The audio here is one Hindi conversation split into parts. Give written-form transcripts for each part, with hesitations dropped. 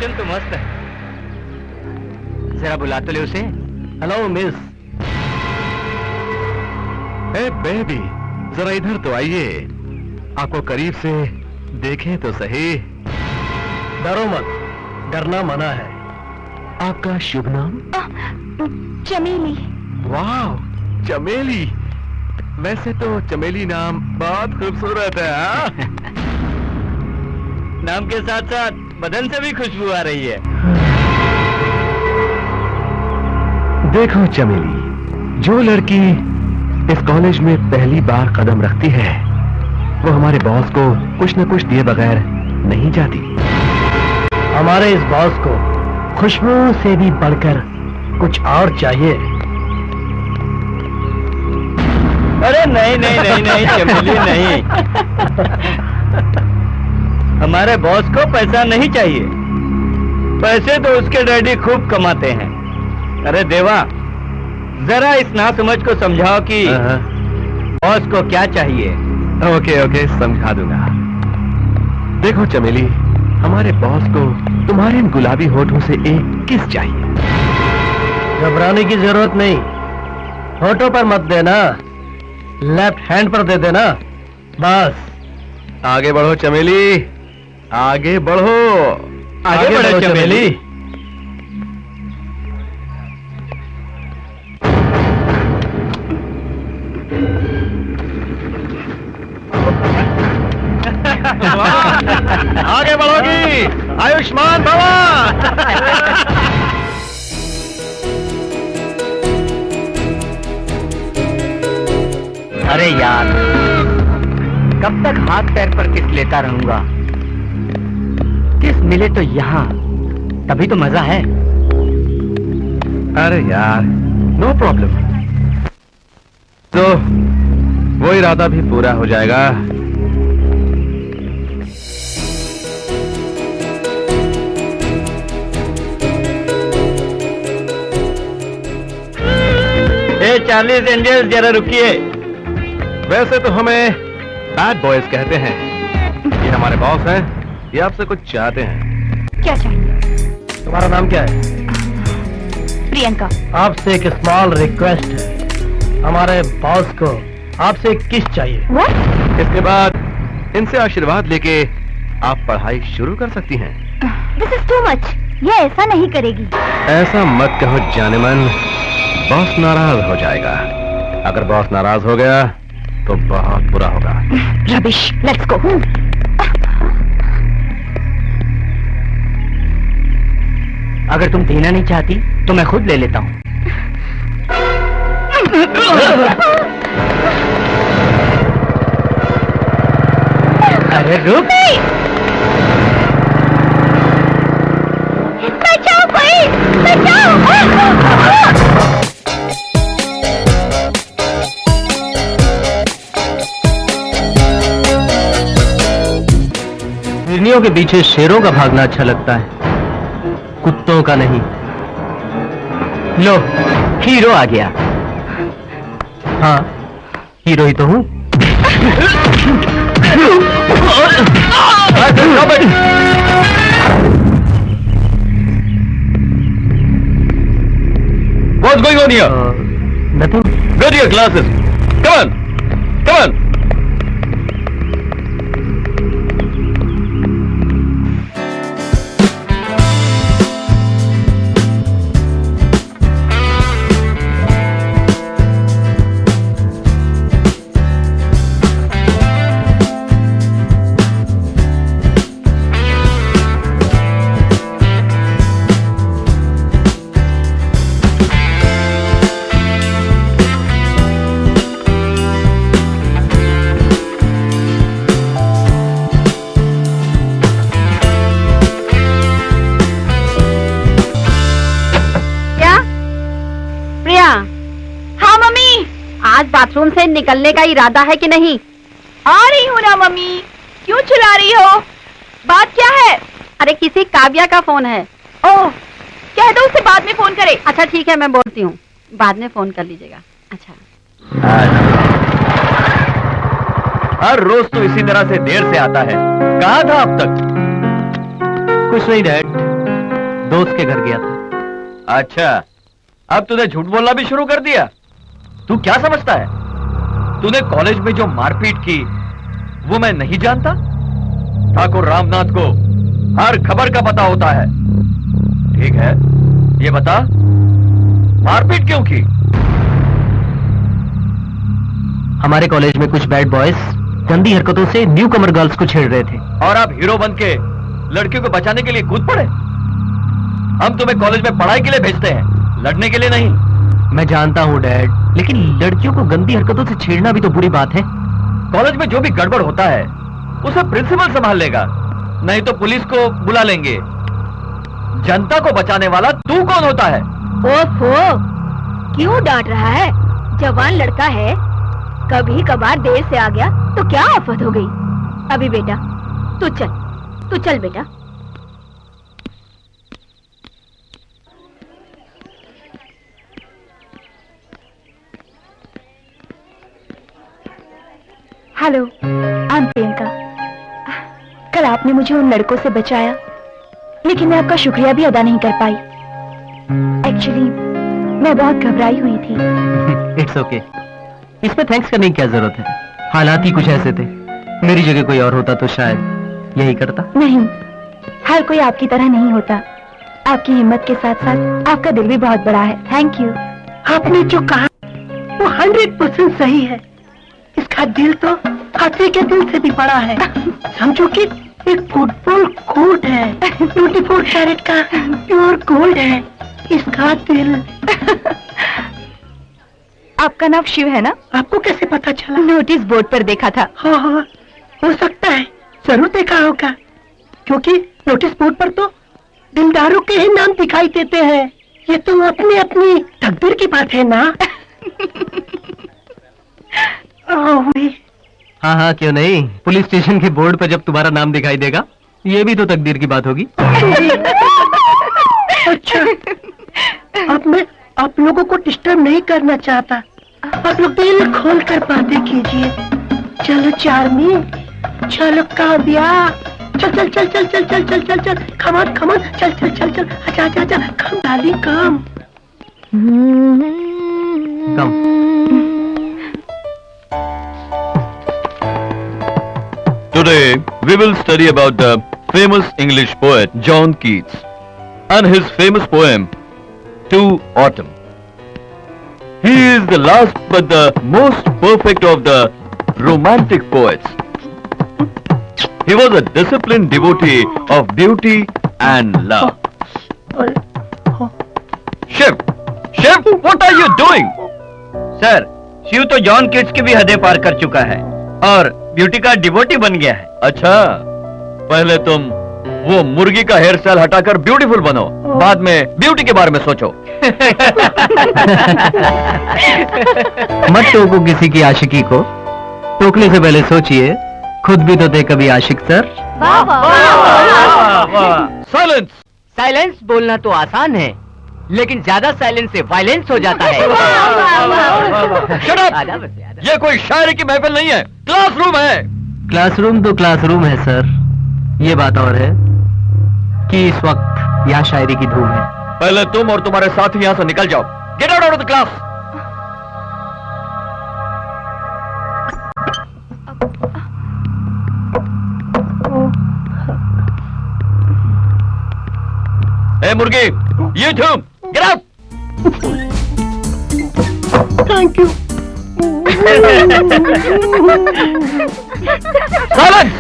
रिसेप्शन तो मस्त है, जरा बुला तो ले उसे। Hello miss. ए बेबी, जरा इधर तो आइए, आपको करीब से देखें तो सही। डरो मत, डरना मना है। आपका शुभ नाम? चमेली। वाह, चमेली। वैसे तो चमेली नाम बहुत खूबसूरत है। हाँ? नाम के साथ साथ बदन से भी खुशबू आ रही है। देखो चमेली, जो लड़की इस कॉलेज में पहली बार कदम रखती है वो हमारे बॉस को कुछ न कुछ दिए बगैर नहीं जाती। हमारे इस बॉस को खुशबू से भी बढ़कर कुछ और चाहिए। अरे नहीं नहीं नहीं नहीं चमेली नहीं, हमारे बॉस को पैसा नहीं चाहिए, पैसे तो उसके डैडी खूब कमाते हैं। अरे देवा, जरा इस नासमझ को समझाओ कि बॉस को क्या चाहिए। ओके ओके, समझा दूंगा। देखो चमेली, हमारे बॉस को तुम्हारे इन गुलाबी होठों से एक किस चाहिए। घबराने की जरूरत नहीं, होठों पर मत देना, लेफ्ट हैंड पर दे देना बस। आगे बढ़ो चमेली, आगे बढ़ो। आगे बढ़ो चमेली। आगे बढ़ोगी, आयुष्मान भवा। अरे यार, कब तक हाथ पैर पर किस लेता रहूंगा? किस मिले तो यहाँ, तभी तो मजा है। अरे यार, नो प्रॉब्लम, तो वो इरादा भी पूरा हो जाएगा। ए चार्लीज एंजल्स, जरा रुकिए। वैसे तो हमें बैड बॉयज कहते हैं, ये हमारे बॉस हैं, ये आपसे कुछ चाहते हैं। क्या चाहिए? तुम्हारा नाम क्या है? प्रियंका। आपसे एक स्मॉल रिक्वेस्ट है, हमारे बॉस को आपसे एक किस चाहिए। What? इसके बाद इनसे आशीर्वाद लेके आप पढ़ाई शुरू कर सकती हैं। This is too much. ये ऐसा नहीं करेगी। ऐसा मत कहो जाने मन, बॉस नाराज हो जाएगा। अगर बॉस नाराज हो गया तो बहुत बुरा होगा। Rubbish. Let's go. अगर तुम देना नहीं चाहती तो मैं खुद ले लेता हूँ। अरे रुक। बचाओ कोई, बचाओ। हिरनियों के पीछे शेरों का भागना अच्छा लगता है, कुत्तों का नहीं। लो, हीरो आ गया। हाँ, हीरो ही तो हूँ। What's going on here? Nothing. Go to your classes. Come on. Come on. हाँ मम्मी, आज बाथरूम से निकलने का इरादा है कि नहीं? आ रही हूँ ना मम्मी, क्यों चिल्ला रही हो? बात क्या है? अरे किसी काव्या का फोन है। ओह, कह दो उसे बाद में फोन करे। अच्छा ठीक है, मैं बोलती हूँ, बाद में फोन कर लीजिएगा। अच्छा। हर रोज तो इसी तरह से देर से आता है, कहाँ था अब तक? कुछ नहीं डैड, दोस्त के घर गया था। अच्छा, अब तूने झूठ बोलना भी शुरू कर दिया। तू क्या समझता है? तूने कॉलेज में जो मारपीट की वो मैं नहीं जानता? ठाकुर रामनाथ को हर खबर का पता होता है। ठीक है, ये बता मारपीट क्यों की? हमारे कॉलेज में कुछ बैड बॉयज गंदी हरकतों से न्यू कमर गर्ल्स को छेड़ रहे थे। और आप हीरो बन के लड़कियों को बचाने के लिए कूद पड़े। हम तुम्हें कॉलेज में पढ़ाई के लिए भेजते हैं, लड़ने के लिए नहीं। मैं जानता हूँ डैड, लेकिन लड़कियों को गंदी हरकतों से छेड़ना भी तो बुरी बात है। कॉलेज में जो भी गड़बड़ होता है उसे प्रिंसिपल संभाल लेगा, नहीं तो पुलिस को बुला लेंगे। जनता को बचाने वाला तू कौन होता है? ओफो, क्यों डांट रहा है? जवान लड़का है, कभी कभार देर से आ गया तो क्या आफत हो गई। अभी बेटा तू चल बेटा। Hello, I am Priyanka. कल आपने मुझे उन लड़कों से बचाया, लेकिन मैं आपका शुक्रिया भी अदा नहीं कर पाई। एक्चुअली मैं बहुत घबराई हुई थी। इट्स ओके, इसमें थैंक्स करने की क्या जरूरत है? हालात ही कुछ ऐसे थे। मेरी जगह कोई और होता तो शायद यही करता। नहीं, हर कोई आपकी तरह नहीं होता। आपकी हिम्मत के साथ साथ आपका दिल भी बहुत बड़ा है। Thank you. आपने जो कहा वो 100% सही है। इसका दिल तो हाथी के दिल से भी बड़ा है। समझो कि एक फुटबॉल कोर्ट है, 24 कैरेट का प्योर गोल्ड है इसका दिल। आपका नाम शिव है ना? आपको कैसे पता चला? नोटिस बोर्ड पर देखा था। हाँ, हो सकता है, जरूर देखा होगा, क्योंकि नोटिस बोर्ड पर तो दिलदारों के ही नाम दिखाई देते हैं। ये तो अपनी अपनी तकदीर की बात है ना। हाँ हाँ, क्यों नहीं। पुलिस स्टेशन के बोर्ड पर जब तुम्हारा नाम दिखाई देगा, ये भी तो तकदीर की बात होगी। अच्छा, अब मैं आप लोगों को डिस्टर्ब नहीं करना चाहता। आप लोग दिल खोल कर बातें कीजिए। चलो चार्मी, चलो काव्या, चल चल चल चल चल चल चल चल चल, कमन कमन, चल चल चल चल, अच्छा अच्छा अच्छा, कम डाली कम। Today we will study about the famous English poet John Keats and his famous poem To Autumn. He is the last but the most perfect of the romantic poets. He was a disciplined devotee of beauty and love. Shiv, what are you doing? Sir, Shiv तो जॉन किट्स की भी हदें पार कर चुका है और ब्यूटी का डिवोटी बन गया है। अच्छा, पहले तुम वो मुर्गी का हेयर स्टाइल हटाकर ब्यूटीफुल बनो, बाद में ब्यूटी के बारे में सोचो। मत टोको किसी की आशिकी को, टोकने से पहले सोचिए, खुद भी तो थे कभी आशिक सर। साइलेंस। साइलेंस बोलना तो आसान है, लेकिन ज्यादा साइलेंस से वायलेंस हो जाता है। Shut up! ये कोई शायरी की महफिल नहीं है, क्लासरूम है। क्लासरूम तो क्लासरूम है सर, ये बात और है कि इस वक्त यहाँ शायरी की धूम है। पहले तुम और तुम्हारे साथी यहाँ से निकल जाओ। Get out of the class. ए मुर्गी, you too, get out! Thank you. Silence!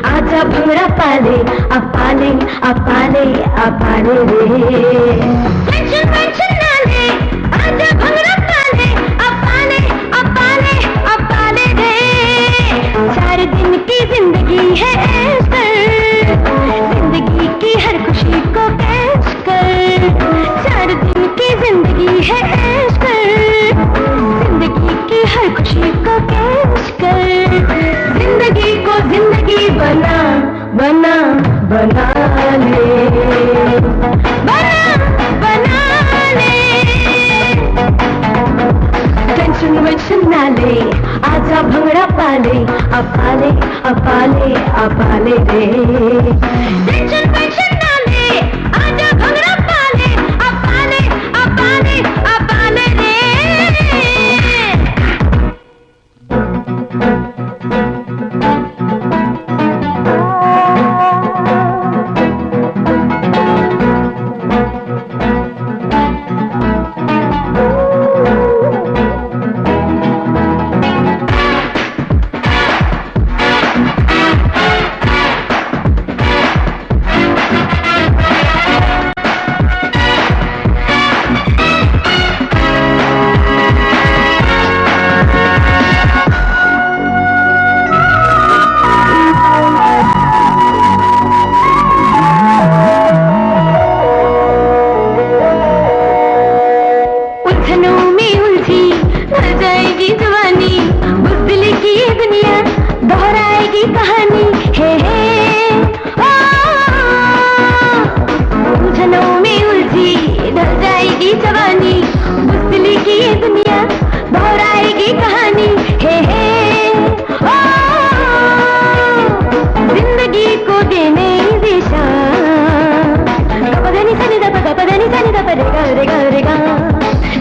आजा भंगड़ा पाले, अपाले अपाले अपाले रे। टेंशन ना ले, नाले आजा भंगड़ा पाले अपाले अपाले अपाले रे टेंशन पेंशन नाले आजा भंगड़ा पाले अपाले अपाले अपाले रे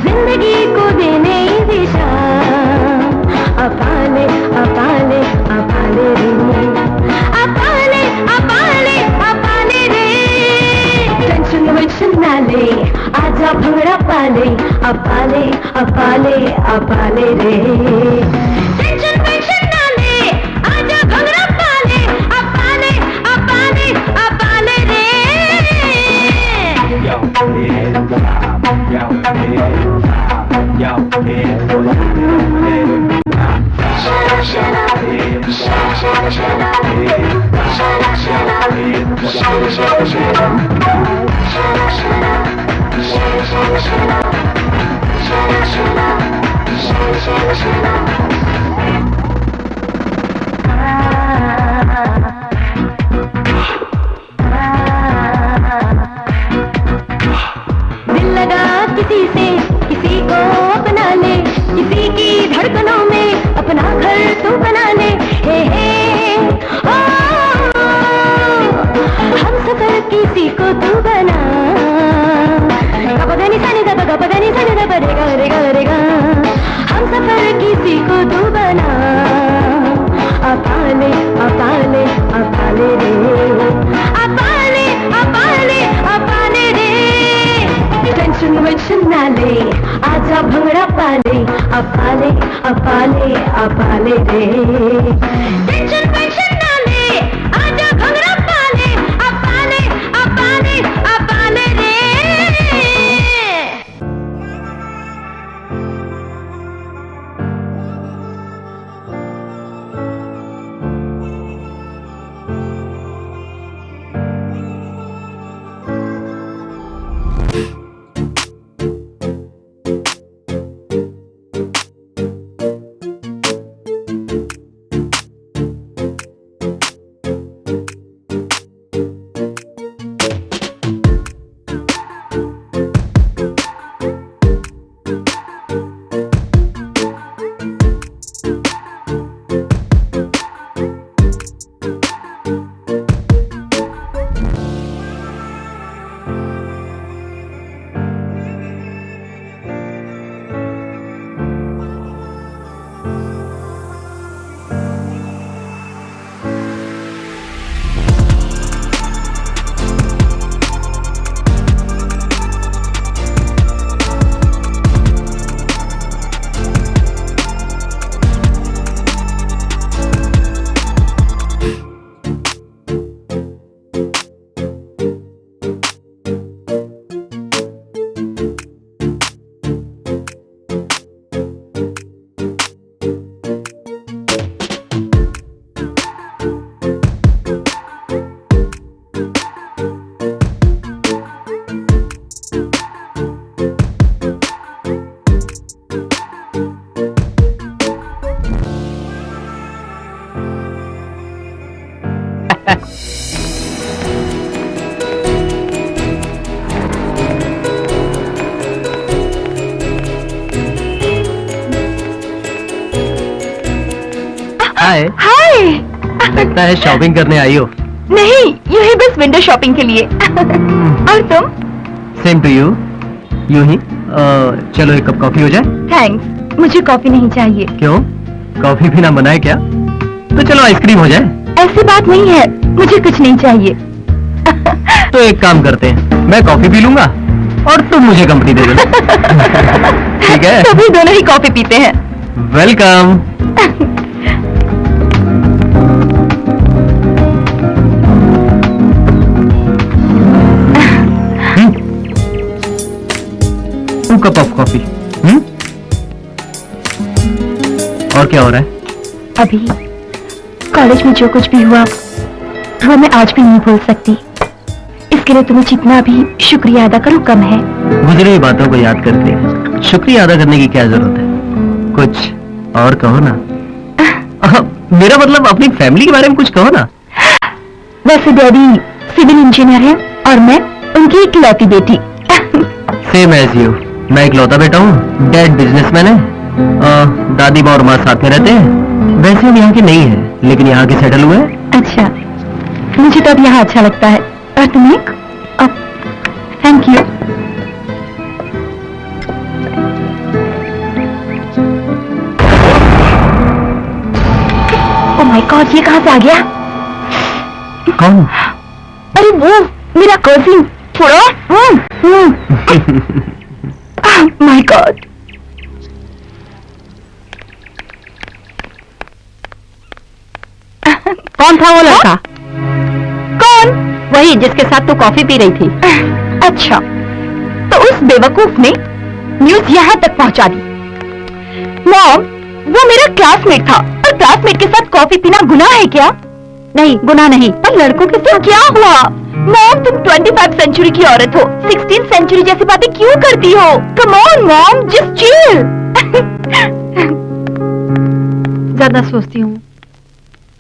जिंदगी को देने दिशा अपाले अपाले अपाले रे अपाले अपाले अपाले रे टेंशन वेंशन नाले आजा भंगड़ा पाले अपाले अपाले अपाले रे टेंशन वेंशन नाले आजा भंगड़ा पाले अपाले अपाले अपाले रे दिल लगा किसी से किसी को अपना ले किसी की धड़कनों में अपना घर तू बना ले हे ओ हम सफर किसी को तू बना गपदनी सनी दब रे गा हम सफर किसी को तू बना अपाले अपाले अपाले रे अपाले अपाले अपाले रे टेंशन वेंशन नाले आजा भंगड़ा पाले अपाले अपाले अपाले रे टेंशन वेंशन नाले आजा भंगड़ा पाले अपाले अपाले अपाले रे हाय। हाय। लगता है शॉपिंग करने आई हो। नहीं, यही बस विंडो शॉपिंग के लिए। और तुम? Same to you. यूं ही चलो एक कप कॉफी हो जाए। थैंक्स, मुझे कॉफी नहीं चाहिए। क्यों, कॉफी पीना मना है क्या? तो चलो आइसक्रीम हो जाए। ऐसी बात नहीं है, मुझे कुछ नहीं चाहिए। तो एक काम करते हैं, मैं कॉफी पी लूंगा और तुम मुझे कंपनी दे देना। ठीक है? तभी दोनों ही कॉफी पीते हैं। Welcome. To cup of coffee. और क्या हो रहा है? अभी कॉलेज में जो कुछ भी हुआ वो मैं आज भी नहीं भूल सकती। इसके लिए तुम्हें जितना भी शुक्रिया अदा करूं कम है। गुजरी हुई बातों को याद करके शुक्रिया अदा करने की क्या जरूरत है? कुछ और कहो ना। मेरा मतलब अपनी फैमिली के बारे में कुछ कहो ना। वैसे डैडी सिविल इंजीनियर है और मैं उनकी इकलौती बेटी। Same age you. मैं इकलौता बेटा हूँ, डैड बिजनेसमैन है, दादी माँ और माँ साथ में रहते हैं। वैसे हम यहाँ के नहीं है, लेकिन यहाँ के सेटल हुए हैं। अच्छा, मुझे तो अब यहाँ अच्छा लगता है। और तुम्हें? Thank you. Oh my God, ये कहाँ से आ गया? कौन? अरे वो मेरा कजिन थोड़ा। My God. कौन था वो लड़का? कौन? वही जिसके साथ तू कॉफी पी रही थी। अच्छा, तो उस बेवकूफ ने न्यूज यहाँ तक पहुँचा दी। मॉम, वो मेरा क्लासमेट था और क्लासमेट के साथ कॉफी पीना गुनाह है क्या? नहीं, गुनाह नहीं। पर लड़कों के साथ क्या हुआ? मॉम, तुम 25 सेंचुरी की औरत हो, 16 सेंचुरी जैसी बातें क्यों करती हो? Come on mom, just chill. ज्यादा सोचती हूँ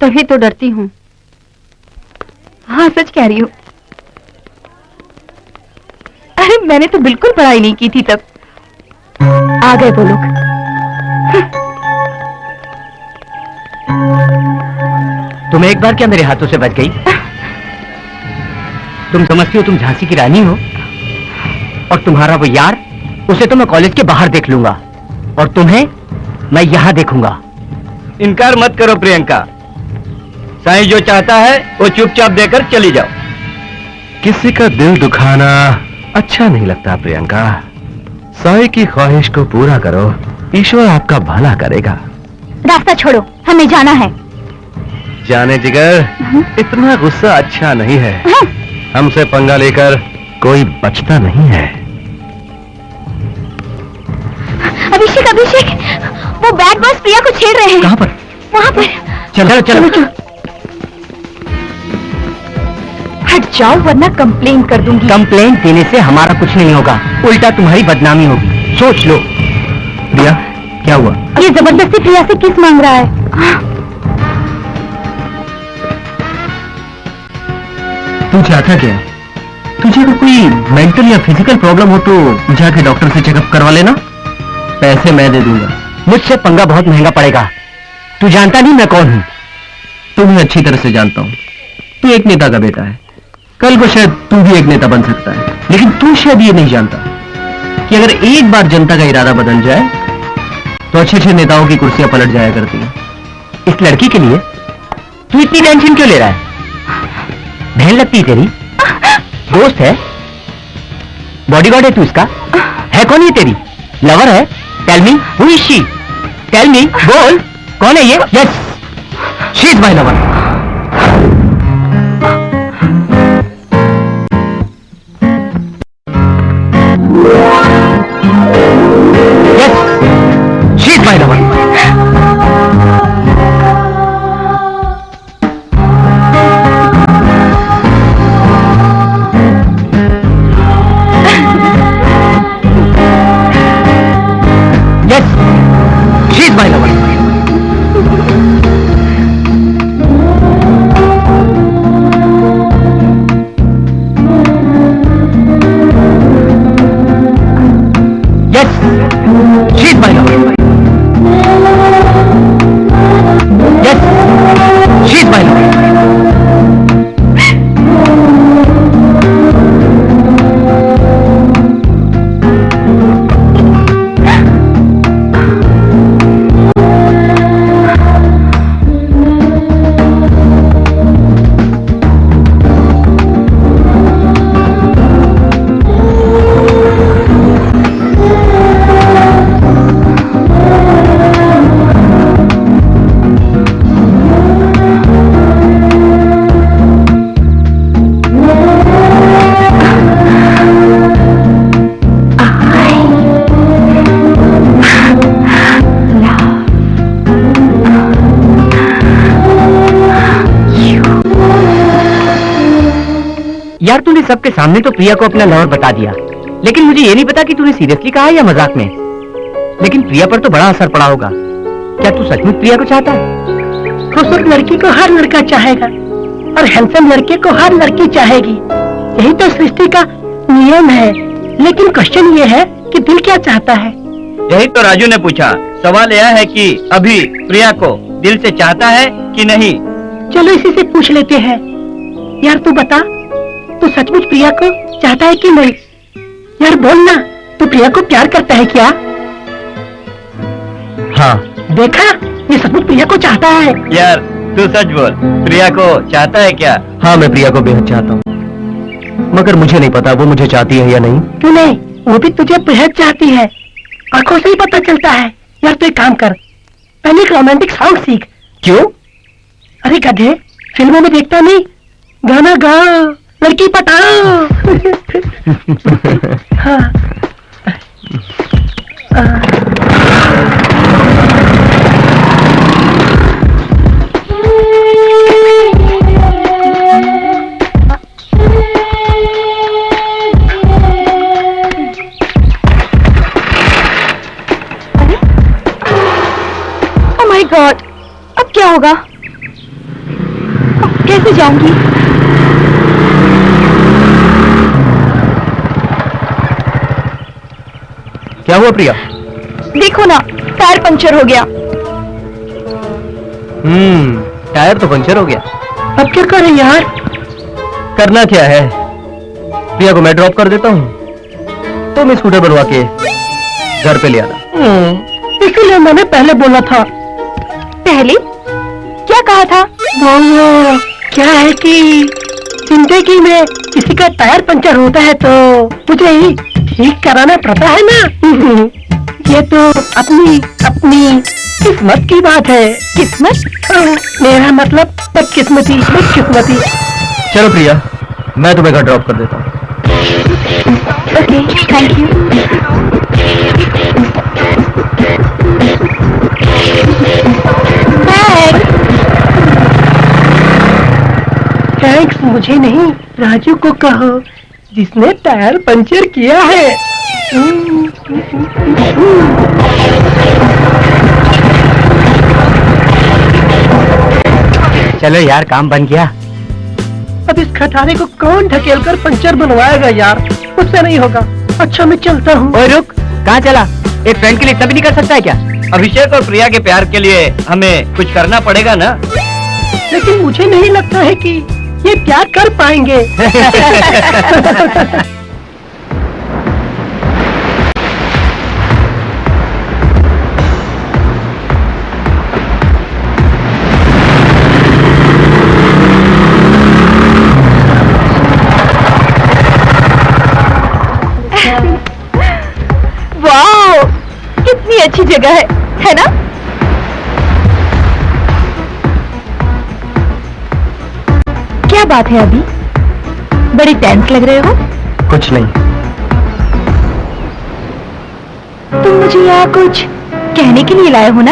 तभी तो डरती हूँ। हाँ, सच कह रही हूँ। अरे मैंने तो बिल्कुल पढ़ाई नहीं की थी तब। आ गए वो लोग। तुम एक बार क्या मेरे हाथों से बच गई? तुम समझती हो तुम झांसी की रानी हो? और तुम्हारा वो यार, उसे तो मैं कॉलेज के बाहर देख लूंगा और तुम्हें मैं यहाँ देखूंगा। इनकार मत करो प्रियंका। साईं जो चाहता है वो चुपचाप देकर चली जाओ। किसी का दिल दुखाना अच्छा नहीं लगता प्रियंका। साईं की ख्वाहिश को पूरा करो, ईश्वर आपका भला करेगा। रास्ता छोड़ो, हमें जाना है। जाने जिगर, इतना गुस्सा अच्छा नहीं है। हमसे पंगा लेकर कोई बचता नहीं है। अभिषेक, अभिषेक, वो बैड बॉयज प्रिया को छेड़ रहे हैं। कहाँ पर? वहाँ पर। चलो चलो चलो। हट जाओ वरना कंप्लेन कर दूंगी। कंप्लेंट देने से हमारा कुछ नहीं होगा, उल्टा तुम्हारी बदनामी होगी। सोच लो। प्रिया, क्या हुआ? ये जबरदस्ती प्रिया से किस मांग रहा है? तू चाहता क्या? तुझे अगर कोई मेंटल या फिजिकल प्रॉब्लम हो तो जाके डॉक्टर से चेकअप करवा लेना। पैसे मैं दे दूंगा। मुझसे पंगा बहुत महंगा पड़ेगा। तू जानता नहीं मैं कौन हूँ। तुम्हें अच्छी तरह से जानता हूँ। तू एक नेता का बेटा है। कल को शायद तू भी एक नेता बन सकता है, लेकिन तू शायद ये नहीं जानता कि अगर एक बार जनता का इरादा बदल जाए तो अच्छे अच्छे नेताओं की कुर्सियां पलट जाया करती हैं। इस लड़की के लिए तू इतनी टेंशन क्यों ले रहा है? बहन लगती है तेरी, दोस्त है, बॉडीगार्ड है तू इसका। है कौन ये तेरी? लवर है? Tell me who is she? Tell me, बोल कौन है ये? Yes, she is my lover. Yes, she is my lover. She's my lover. Yes. यार तूने सबके सामने तो प्रिया को अपना लवर बता दिया, लेकिन मुझे ये नहीं पता कि तूने सीरियसली कहा या मजाक में। लेकिन प्रिया पर तो बड़ा असर पड़ा होगा। क्या तू सचमुच प्रिया को चाहता है? खूबसूरत लड़की को हर लड़का चाहेगा और हैंडसम लड़के को हर लड़की चाहेगी। यही तो सृष्टि का नियम है। लेकिन क्वेश्चन ये है कि दिल क्या चाहता है। यही तो राजू ने पूछा। सवाल यह है कि अभी प्रिया को दिल से चाहता है कि नहीं। चलो इसी से पूछ लेते हैं। यार तू बता, तू सचमुच प्रिया को चाहता है कि नहीं? यार बोल ना, तू प्रिया को प्यार करता है क्या? हाँ। देखा, ये सचमुच प्रिया को चाहता है। यार तू सच बोल, प्रिया को चाहता है क्या? हाँ, मैं प्रिया को बेहद चाहता हूँ, मगर मुझे नहीं पता वो मुझे चाहती है या नहीं। क्यों नहीं, वो भी तुझे बेहद चाहती है। आंखों से ही पता चलता है। यार तू एक काम कर, पहले एक रोमांटिक सॉन्ग सीख। क्यों? अरे गधे, फिल्मों में देखता नहीं, गाना गा, लड़की पटाओ। हाँ। ओह माय गॉड, अब क्या होगा? अब कैसे जाऊंगी? क्या हुआ प्रिया? देखो ना, टायर पंचर हो गया। टायर तो पंचर हो गया। अब क्या करें यार? करना क्या है, प्रिया को मैं ड्रॉप कर देता हूँ, तो मैं स्कूटर बनवा के घर पे ले आना। इसीलिए मैंने पहले बोला था। पहले क्या कहा था? वो क्या है कि जिंदगी में किसी का टायर पंचर होता है तो मुझे ही ठीक कराना पड़ता है ना। ये तो अपनी अपनी किस्मत की बात है। किस्मत? मेरा मतलब बदकिस्मती, बदकिस्मती। चलो प्रिया, मैं तुम्हें घर ड्रॉप कर देता हूँ। Okay, thank you. थैंक्स मुझे नहीं, राजू को कहो जिसने टायर पंचर किया है। चलो यार, काम बन गया। अब इस खटारे को कौन ढकेल कर पंचर बनवाएगा यार? मुझसे नहीं होगा। अच्छा मैं चलता हूँ। ओए रुक, कहाँ चला? एक फ्रेंड के लिए इतना भी नहीं कर सकता है क्या? अभिषेक और प्रिया के प्यार के लिए हमें कुछ करना पड़ेगा ना। लेकिन मुझे नहीं लगता है कि ये प्यार कर पाएंगे। वाओ, कितनी अच्छी जगह है ना? क्या बात है अभी? बड़ी टेंस लग रहे हो। कुछ नहीं। तुम मुझे यहाँ कुछ कहने के लिए लाए हो ना?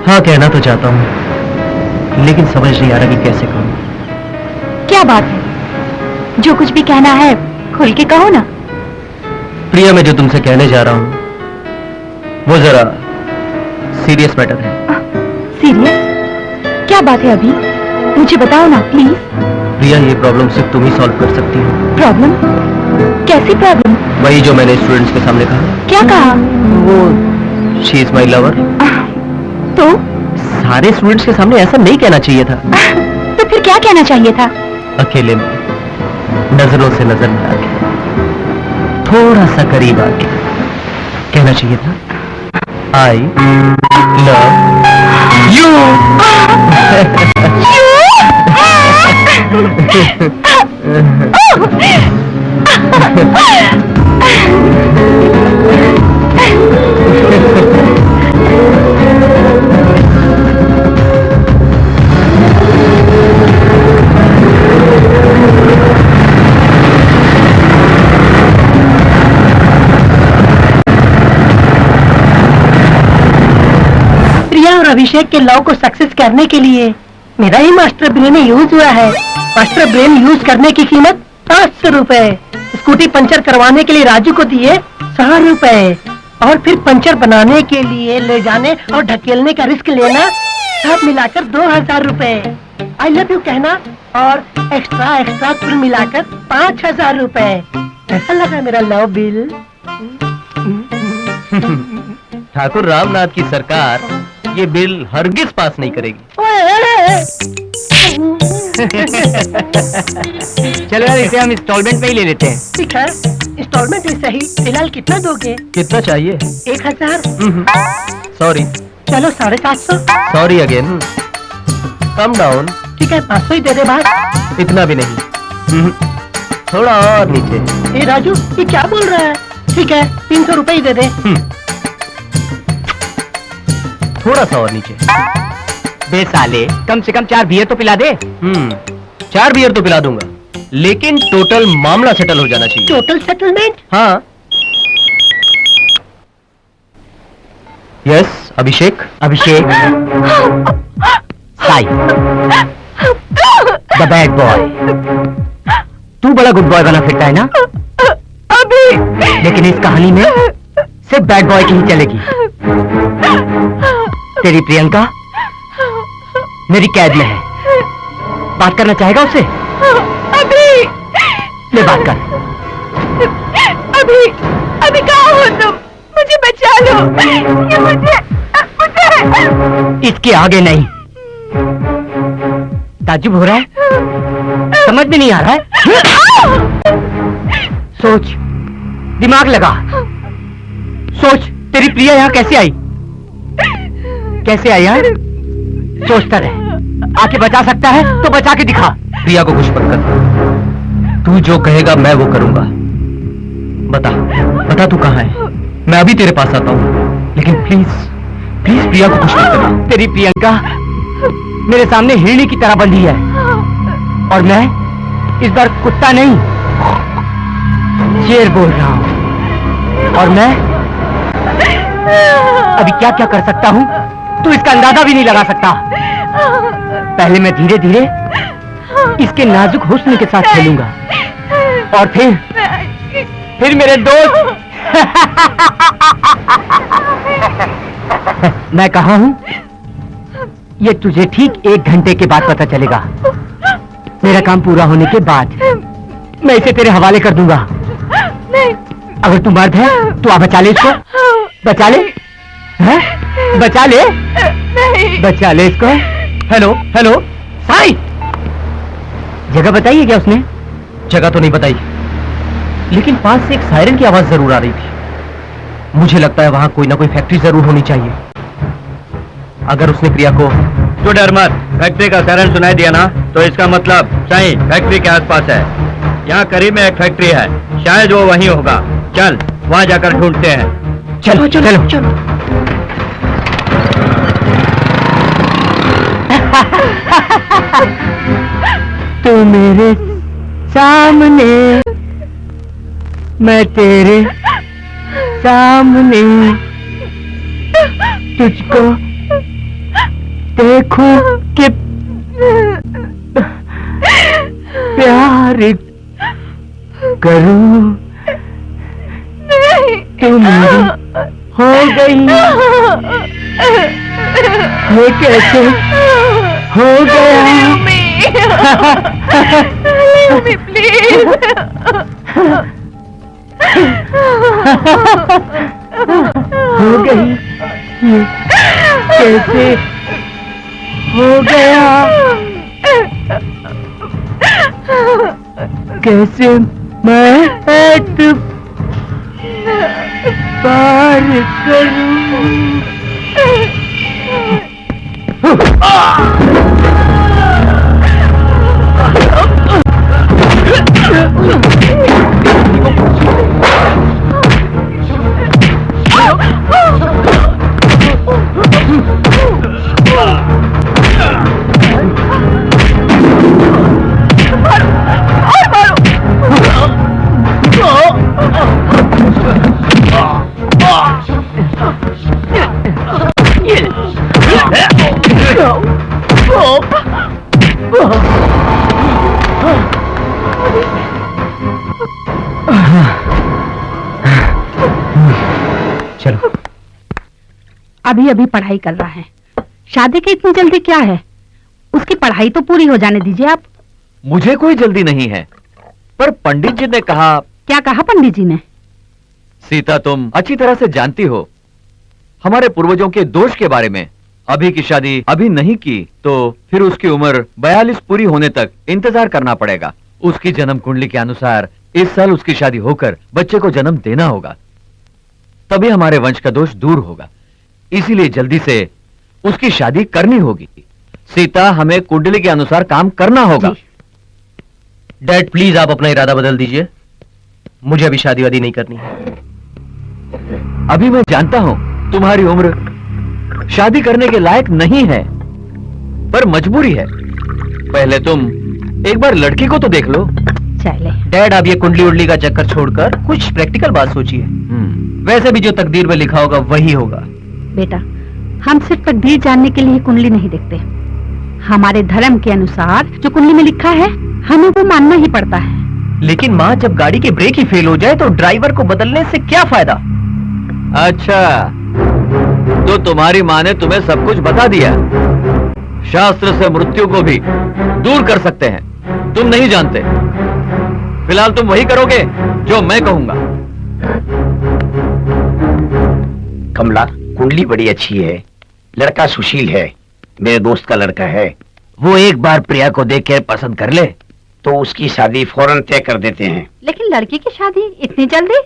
हाँ, कहना तो चाहता हूँ, लेकिन समझ नहीं आ रहा कि कैसे कहूँ। क्या बात है? जो कुछ भी कहना है खुल के कहो ना। प्रिया, मैं जो तुमसे कहने जा रहा हूँ वो जरा सीरियस मैटर है। सीरियस? क्या बात है अभी? मुझे बताओ ना प्लीज। प्रिया, ये प्रॉब्लम सिर्फ तुम ही सॉल्व कर सकती हो। प्रॉब्लम? कैसी प्रॉब्लम? वही जो मैंने स्टूडेंट्स के सामने कहा। क्या कहा? वो शी इज माई लवर। तो सारे स्टूडेंट्स के सामने ऐसा नहीं कहना चाहिए था। तो फिर क्या कहना चाहिए था? अकेले में, नजरों से नजर मिला के, थोड़ा सा करीब आके कहना चाहिए था, आई लव यू। प्रिया और अभिषेक के लव को सक्सेस करने के लिए मेरा ही मास्टर ब्रेन यूज हुआ है। मास्टर ब्रेन यूज करने की कीमत 10 रुपए। स्कूटी पंचर करवाने के लिए राजू को दिए 100 रुपए, और फिर पंचर बनाने के लिए ले जाने और ढकेलने का रिस्क लेना, सब मिलाकर 2000 रुपए। आई लव यू कहना और एक्स्ट्रा एक्स्ट्रा कुल मिलाकर 5000 रुपए। कैसा लगा मेरा लव बिल? ठाकुर रामनाथ की सरकार ये बिल हरगिज पास नहीं करेगी। चलो यार, इसे हम इंस्टॉलमेंट में ही ले लेते हैं। ठीक है, इंस्टॉलमेंट ही सही। फिलहाल कितना दोगे? कितना चाहिए? 1000। सॉरी। चलो 750। Sorry again. Come down. ठीक है, 500 ही दे दे भाई। इतना भी नहीं। थोड़ा और नीचे। ए राजू, ये क्या बोल रहा है? ठीक है, 300 रुपए ही दे दे। थोड़ा सा और नीचे। बे साले, कम से कम 4 बियर तो पिला दे। 4 बियर तो पिला दूंगा, लेकिन टोटल मामला सेटल हो जाना चाहिए। Total settlement? हाँ। Yes Abhishek. Abhishek. Sai, the bad boy. तू बड़ा गुड बॉय बना फिरता है ना? लेकिन इस कहानी में सिर्फ बैड बॉय की ही चलेगी। तेरी प्रियंका मेरी कैद में है। बात करना चाहेगा उससे? ले बात कर। अभी कहाँ हो तुम? मुझे बचा लो। ये मुझे इसके आगे नहीं। ताज्जुब हो रहा है? समझ में नहीं आ रहा है? सोच, दिमाग लगा। सोच, तेरी प्रिया यहाँ कैसे आई? कैसे आई यार? सोचता रहे। आके बचा सकता है तो बचा के दिखा। प्रिया को कुछ मत कर। तू जो कहेगा मैं वो करूंगा। बता बता तू कहाँ है? मैं अभी तेरे पास आता हूँ, लेकिन प्लीज प्लीज प्रिया को कुछ मत करना। तेरी प्रियंका मेरे सामने हिरणी की तरह बंधी है, और मैं इस बार कुत्ता नहीं शेर बोल रहा हूँ। और मैं अभी क्या क्या कर सकता हूँ तू इसका अंदाजा भी नहीं लगा सकता। पहले मैं धीरे धीरे इसके नाजुक हुस्न के साथ खेलूंगा, और फिर मेरे दोस्त मैं कहा हूं ये तुझे ठीक 1 घंटे के बाद पता चलेगा। मेरा काम पूरा होने के बाद मैं इसे तेरे हवाले कर दूंगा। अगर तू मर्द है तो आ बचा ले इसको। बचा ले, हैं? बचा ले, बचा ले इसको। हेलो हेलो साई, जगह बताइए क्या उसने? जगह तो नहीं बताई, लेकिन पास से एक सायरन की आवाज जरूर आ रही थी। मुझे लगता है वहां कोई ना कोई फैक्ट्री जरूर होनी चाहिए। अगर उसने प्रिया को... तू डर मत, फैक्ट्री का सायरन सुनाई दिया ना, तो इसका मतलब सही फैक्ट्री के आसपास है। यहाँ करीब में एक फैक्ट्री है, शायद वो वहीं होगा। चल वहाँ जाकर ढूंढते हैं। चलो चलो चलो। तू मेरे सामने, मैं तेरे सामने, तुझको देखूं कि प्यार करूं। तू मेरी हो गई, ये कैसे हो गया? प्लीज। हो गई, ये कैसे हो गया? कैसे मैं पार करूं? अभी अभी पढ़ाई कर रहा है, शादी की इतनी जल्दी क्या है? उसकी पढ़ाई तो पूरी हो जाने दीजिए आप। मुझे कोई जल्दी नहीं है, पर पंडित जी ने कहा। क्या कहा पंडित जी ने? सीता, तुम अच्छी तरह से जानती हो हमारे पूर्वजों के दोष के बारे में। अभी की शादी अभी नहीं की तो फिर उसकी उम्र 42 पूरी होने तक इंतजार करना पड़ेगा। उसकी जन्म कुंडली के अनुसार इस साल उसकी शादी होकर बच्चे को जन्म देना होगा, तभी हमारे वंश का दोष दूर होगा। इसीलिए जल्दी से उसकी शादी करनी होगी। सीता, हमें कुंडली के अनुसार काम करना होगा। डैड प्लीज आप अपना इरादा बदल दीजिए, मुझे अभी शादी वादी नहीं करनी है। अभी मैं जानता हूं तुम्हारी उम्र शादी करने के लायक नहीं है, पर मजबूरी है। पहले तुम एक बार लड़की को तो देख लो। चले डैड, आप ये कुंडली उंडली का चक्कर छोड़कर कुछ प्रैक्टिकल बात सोचिए। वैसे भी जो तकदीर में लिखा होगा वही होगा। बेटा, हम सिर्फ तकदीर जानने के लिए कुंडली नहीं देखते। हमारे धर्म के अनुसार जो कुंडली में लिखा है हमें वो मानना ही पड़ता है। लेकिन माँ, जब गाड़ी के ब्रेक ही फेल हो जाए तो ड्राइवर को बदलने से क्या फायदा? अच्छा, तो तुम्हारी माँ ने तुम्हें सब कुछ बता दिया। शास्त्र से मृत्यु को भी दूर कर सकते हैं, तुम नहीं जानते। फिलहाल तुम वही करोगे जो मैं कहूंगा। कमला, कुंडली बड़ी अच्छी है, लड़का सुशील है, मेरे दोस्त का लड़का है। वो एक बार प्रिया को देखकर पसंद कर ले तो उसकी शादी फौरन तय कर देते हैं। लेकिन लड़की की शादी इतनी जल्दी?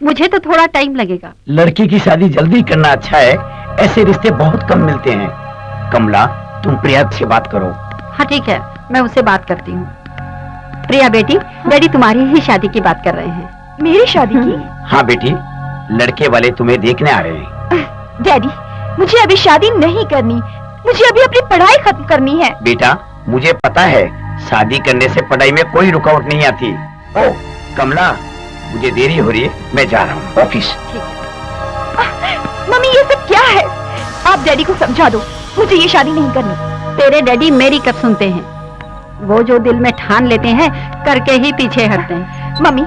मुझे तो थोड़ा टाइम लगेगा। लड़की की शादी जल्दी करना अच्छा है, ऐसे रिश्ते बहुत कम मिलते हैं। कमला, तुम प्रिया से बात करो। हाँ ठीक है, मैं उससे बात करती हूँ। प्रिया बेटी, डैडी तुम्हारी ही शादी की बात कर रहे हैं। मेरी शादी की? हाँ बेटी, लड़के वाले तुम्हें देखने आ रहे हैं। डैडी, मुझे अभी शादी नहीं करनी, मुझे अभी अपनी पढ़ाई खत्म करनी है। बेटा, मुझे पता है शादी करने से पढ़ाई में कोई रुकावट नहीं आती। ओ कमला, मुझे देरी हो रही है, मैं जा रहा हूँ ऑफिस। मम्मी, ये सब क्या है? आप डैडी को समझा दो, मुझे ये शादी नहीं करनी। तेरे डैडी मेरी कब सुनते हैं? वो जो दिल में ठान लेते हैं करके ही पीछे हटते हैं। मम्मी,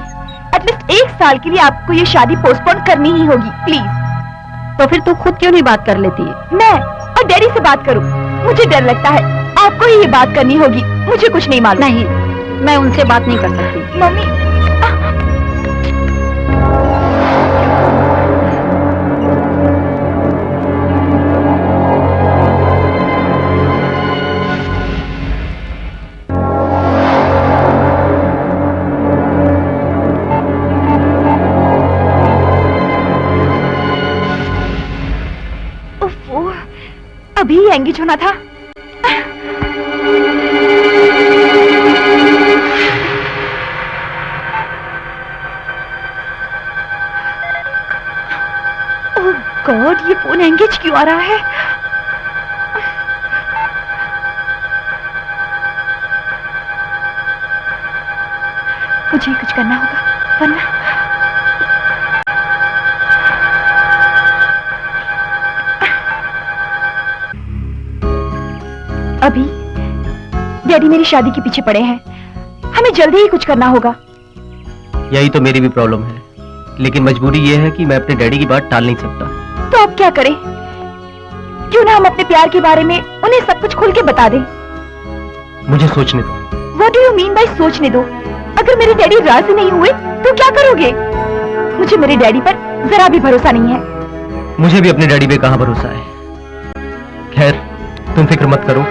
एटलीस्ट एक साल के लिए आपको ये शादी पोस्टपोन करनी ही होगी, प्लीज। तो फिर तू खुद क्यों नहीं बात कर लेती है? मैं और डैडी से बात करूं? मुझे डर लगता है, आपको ही ये बात करनी होगी, मुझे कुछ नहीं मालूम। नहीं, मैं उनसे बात नहीं कर सकती। मम्मी, अभी एंगेज होना था। ओह गॉड, ये फोन एंगेज क्यों आ रहा है? मुझे कुछ करना होगा वरना। अभी डैडी मेरी शादी के पीछे पड़े हैं, हमें जल्दी ही कुछ करना होगा। यही तो मेरी भी प्रॉब्लम है, लेकिन मजबूरी ये है कि मैं अपने डैडी की बात टाल नहीं सकता। तो अब क्या करें? क्यों ना हम अपने प्यार के बारे में उन्हें सब कुछ खुल के बता दें। मुझे सोचने दो। What do you mean by सोचने दो? अगर मेरे डैडी राजी नहीं हुए तो क्या करोगे? मुझे मेरे डैडी पर जरा भी भरोसा नहीं है। मुझे भी अपने डैडी पे कहाँ भरोसा है। खैर, तुम फिक्र मत करो,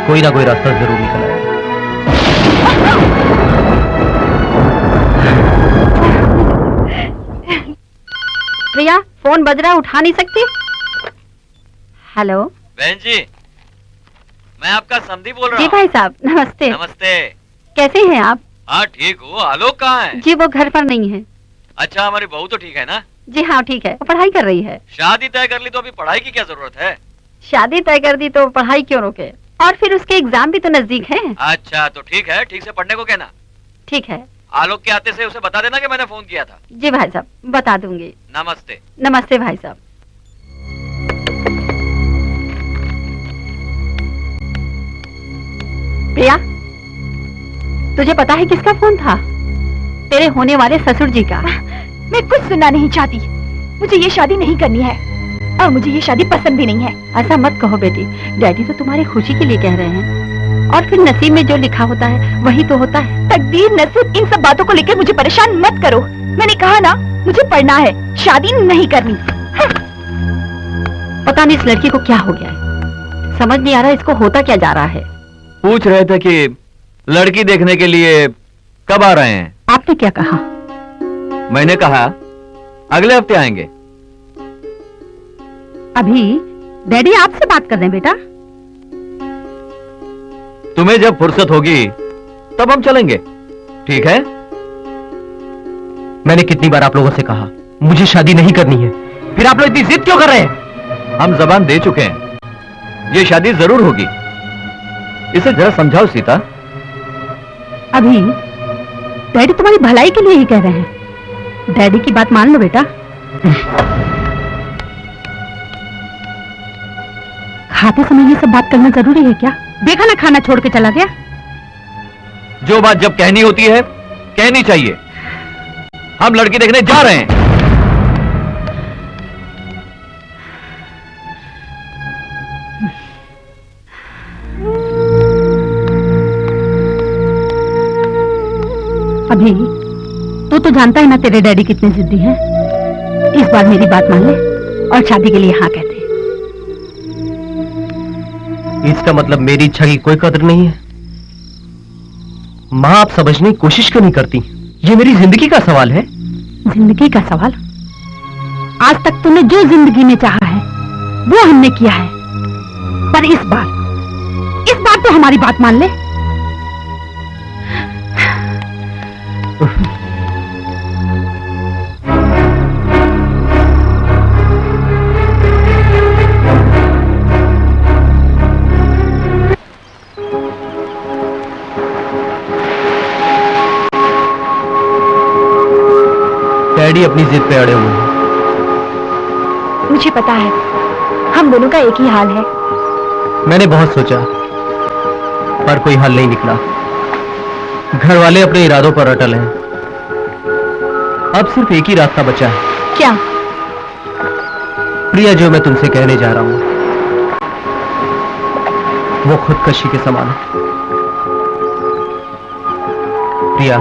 कोई ना कोई रास्ता जरूर निकल आएगा। प्रिया, फोन बज रहा, उठा नहीं सकती? हेलो बहन जी, मैं आपका समधी बोल रहा जी हूँ। भाई साहब, नमस्ते। नमस्ते। कैसे हैं आप? हाँ ठीक हूँ। आलोक कहाँ है? जी वो घर पर नहीं है। अच्छा, हमारी बहू तो ठीक है ना? जी हाँ ठीक है, वो पढ़ाई कर रही है। शादी तय कर ली तो अभी पढ़ाई की क्या जरूरत है? शादी तय कर दी तो पढ़ाई क्यों रोके? और फिर उसके एग्जाम भी तो नजदीक हैं। अच्छा तो ठीक है, ठीक से पढ़ने को कहना। ठीक है। आलोक के आते से उसे बता देना कि मैंने फोन किया था। जी भाई साहब, बता दूंगी। नमस्ते। नमस्ते भाई साहब। प्रिया, तुझे पता है किसका फोन था? तेरे होने वाले ससुर जी का। मैं कुछ सुनना नहीं चाहती, मुझे ये शादी नहीं करनी है। और मुझे ये शादी पसंद भी नहीं है। ऐसा मत कहो बेटी, डैडी तो तुम्हारी खुशी के लिए कह रहे हैं, और फिर नसीब में जो लिखा होता है वही तो होता है। तकदीर, नसीब, इन सब बातों को लेकर मुझे परेशान मत करो। मैंने कहा ना, मुझे पढ़ना है, शादी नहीं करनी। पता नहीं इस लड़की को क्या हो गया है, समझ नहीं आ रहा इसको होता क्या जा रहा है। पूछ रहे थे कि लड़की देखने के लिए कब आ रहे हैं। आपने क्या कहा? मैंने कहा अगले हफ्ते आएंगे। अभी डैडी आपसे बात कर रहे हैं बेटा। तुम्हें जब फुर्सत होगी तब हम चलेंगे, ठीक है? मैंने कितनी बार आप लोगों से कहा मुझे शादी नहीं करनी है, फिर आप लोग इतनी जिद क्यों कर रहे हैं? हम जबान दे चुके हैं, ये शादी जरूर होगी। इसे जरा समझाओ सीता। अभी डैडी तुम्हारी भलाई के लिए ही कह रहे हैं, डैडी की बात मान लो बेटा। खाते समय ये सब बात करना जरूरी है क्या? देखा ना खाना छोड़ के चला गया। जो बात जब कहनी होती है कहनी चाहिए। हम लड़की देखने जा रहे हैं। अभी तो जानता है ना तेरे डैडी कितने जिद्दी हैं। इस बार मेरी बात मान ले और शादी के लिए हाँ कहते। इसका मतलब मेरी इच्छा की कोई कदर नहीं है? माँ, आप समझने की कोशिश क्यों नहीं करती? ये मेरी जिंदगी का सवाल है। जिंदगी का सवाल? आज तक तूने जो जिंदगी में चाहा है वो हमने किया है, पर इस बार तो हमारी बात मान ले। डैडी अपनी जिद पे अड़े हुए हैं। मुझे पता है, हम दोनों का एक ही हाल है। मैंने बहुत सोचा पर कोई हल नहीं निकला। घर वाले अपने इरादों पर अटल हैं। अब सिर्फ एक ही रास्ता बचा है। क्या? प्रिया, जो मैं तुमसे कहने जा रहा हूं वो खुदकशी के समान है। प्रिया,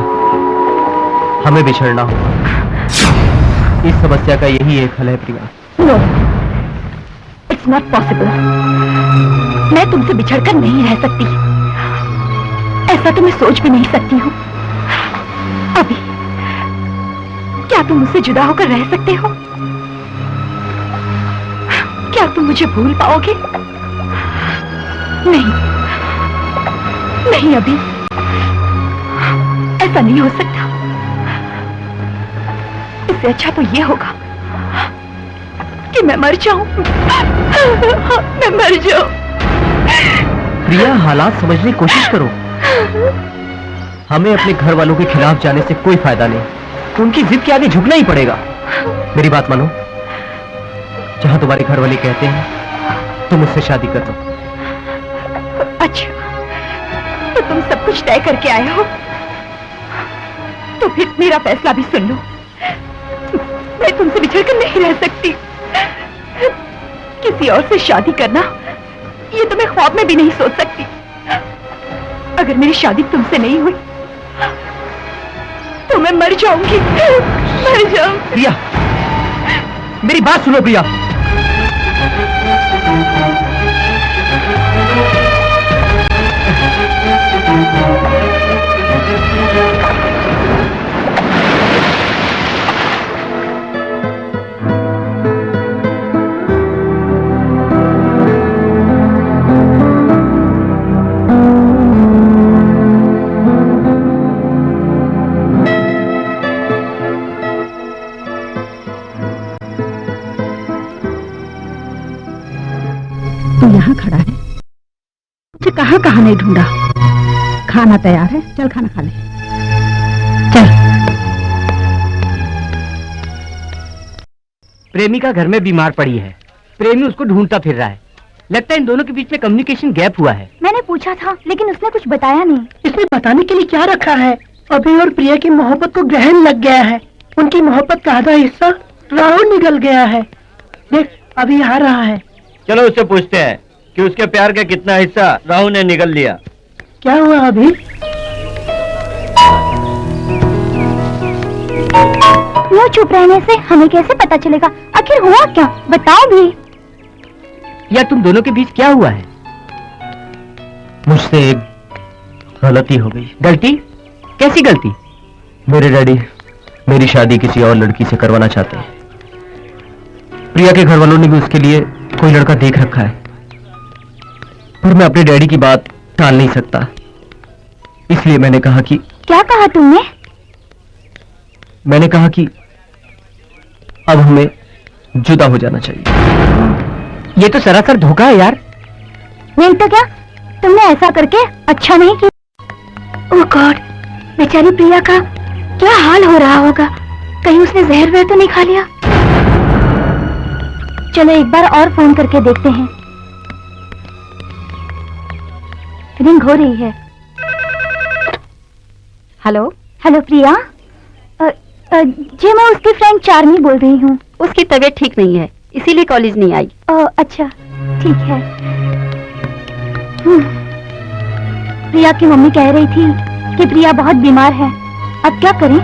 हमें बिछड़ना होगा। इस समस्या का यही एक हल है Priya. No, it's not possible. मैं तुमसे बिछड़कर नहीं रह सकती, ऐसा तो मैं सोच भी नहीं सकती हूँ। अभी क्या तुम मुझसे जुदा होकर रह सकते हो? क्या तुम मुझे भूल पाओगे? नहीं नहीं, अभी ऐसा नहीं हो सकता। इससे अच्छा तो ये होगा कि मैं मर जाऊं। मैं मर जाऊं। प्रिया, हालात समझने की कोशिश करो। हमें अपने घर वालों के खिलाफ जाने से कोई फायदा नहीं। उनकी जिद के आगे झुकना ही पड़ेगा। मेरी बात मानो, जहां तुम्हारे घर वाले कहते हैं तुम मुझसे शादी कर दो। अच्छा, तो तुम सब कुछ तय करके आए हो, तो फिर मेरा फैसला भी सुन लो। मैं तुमसे बिछड़कर नहीं रह सकती। किसी और से शादी करना ये तो मैं ख्वाब में भी नहीं सोच सकती। अगर मेरी शादी तुमसे नहीं हुई तो मैं मर जाऊंगी। मर जाऊंगी। प्रिया, मेरी बात सुनो प्रिया। तू यहाँ खड़ा है, मुझे कहाँ कहाँ नहीं ढूंढा। खाना तैयार है, चल खाना खा ले। चल। प्रेमिका घर में बीमार पड़ी है, प्रेमी उसको ढूंढता फिर रहा है। लगता है इन दोनों के बीच में कम्युनिकेशन गैप हुआ है। मैंने पूछा था लेकिन उसने कुछ बताया नहीं। इसमें बताने के लिए क्या रखा है? अभी और प्रिया की मोहब्बत को ग्रहण लग गया है। उनकी मोहब्बत का आधा हिस्सा राहुल निकल गया है। देख, अभी आ रहा है। चलो उससे पूछते हैं कि उसके प्यार का कितना हिस्सा राहु ने निगल लिया। क्या हुआ अभी? यूँ चुप रहने से हमें कैसे पता चलेगा आखिर हुआ क्या, बताओ भी। या तुम दोनों के बीच क्या हुआ है? मुझसे एक गलती हो गई। गलती? कैसी गलती? मेरे डैडी मेरी शादी किसी और लड़की से करवाना चाहते हैं। प्रिया के घर वालों ने भी उसके लिए कोई लड़का देख रखा है, पर मैं अपने डैडी की बात टाल नहीं सकता। इसलिए मैंने कहा कि क्या कहा तुमने? मैंने कहा कि अब हमें जुदा हो जाना चाहिए। ये तो सरासर धोखा है यार। नहीं तो क्या, तुमने ऐसा करके अच्छा नहीं किया। ओह गॉड, बेचारी प्रिया का क्या हाल हो रहा होगा। कहीं उसने जहर वहर तो नहीं खा लिया। चलो एक बार और फोन करके देखते हैं। रिंग हो रही है। हेलो हेलो प्रिया। जी मैं उसकी फ्रेंड चार्मी बोल रही हूँ। उसकी तबीयत ठीक नहीं है इसीलिए कॉलेज नहीं आई। अच्छा ठीक है। प्रिया की मम्मी कह रही थी कि प्रिया बहुत बीमार है, अब क्या करें?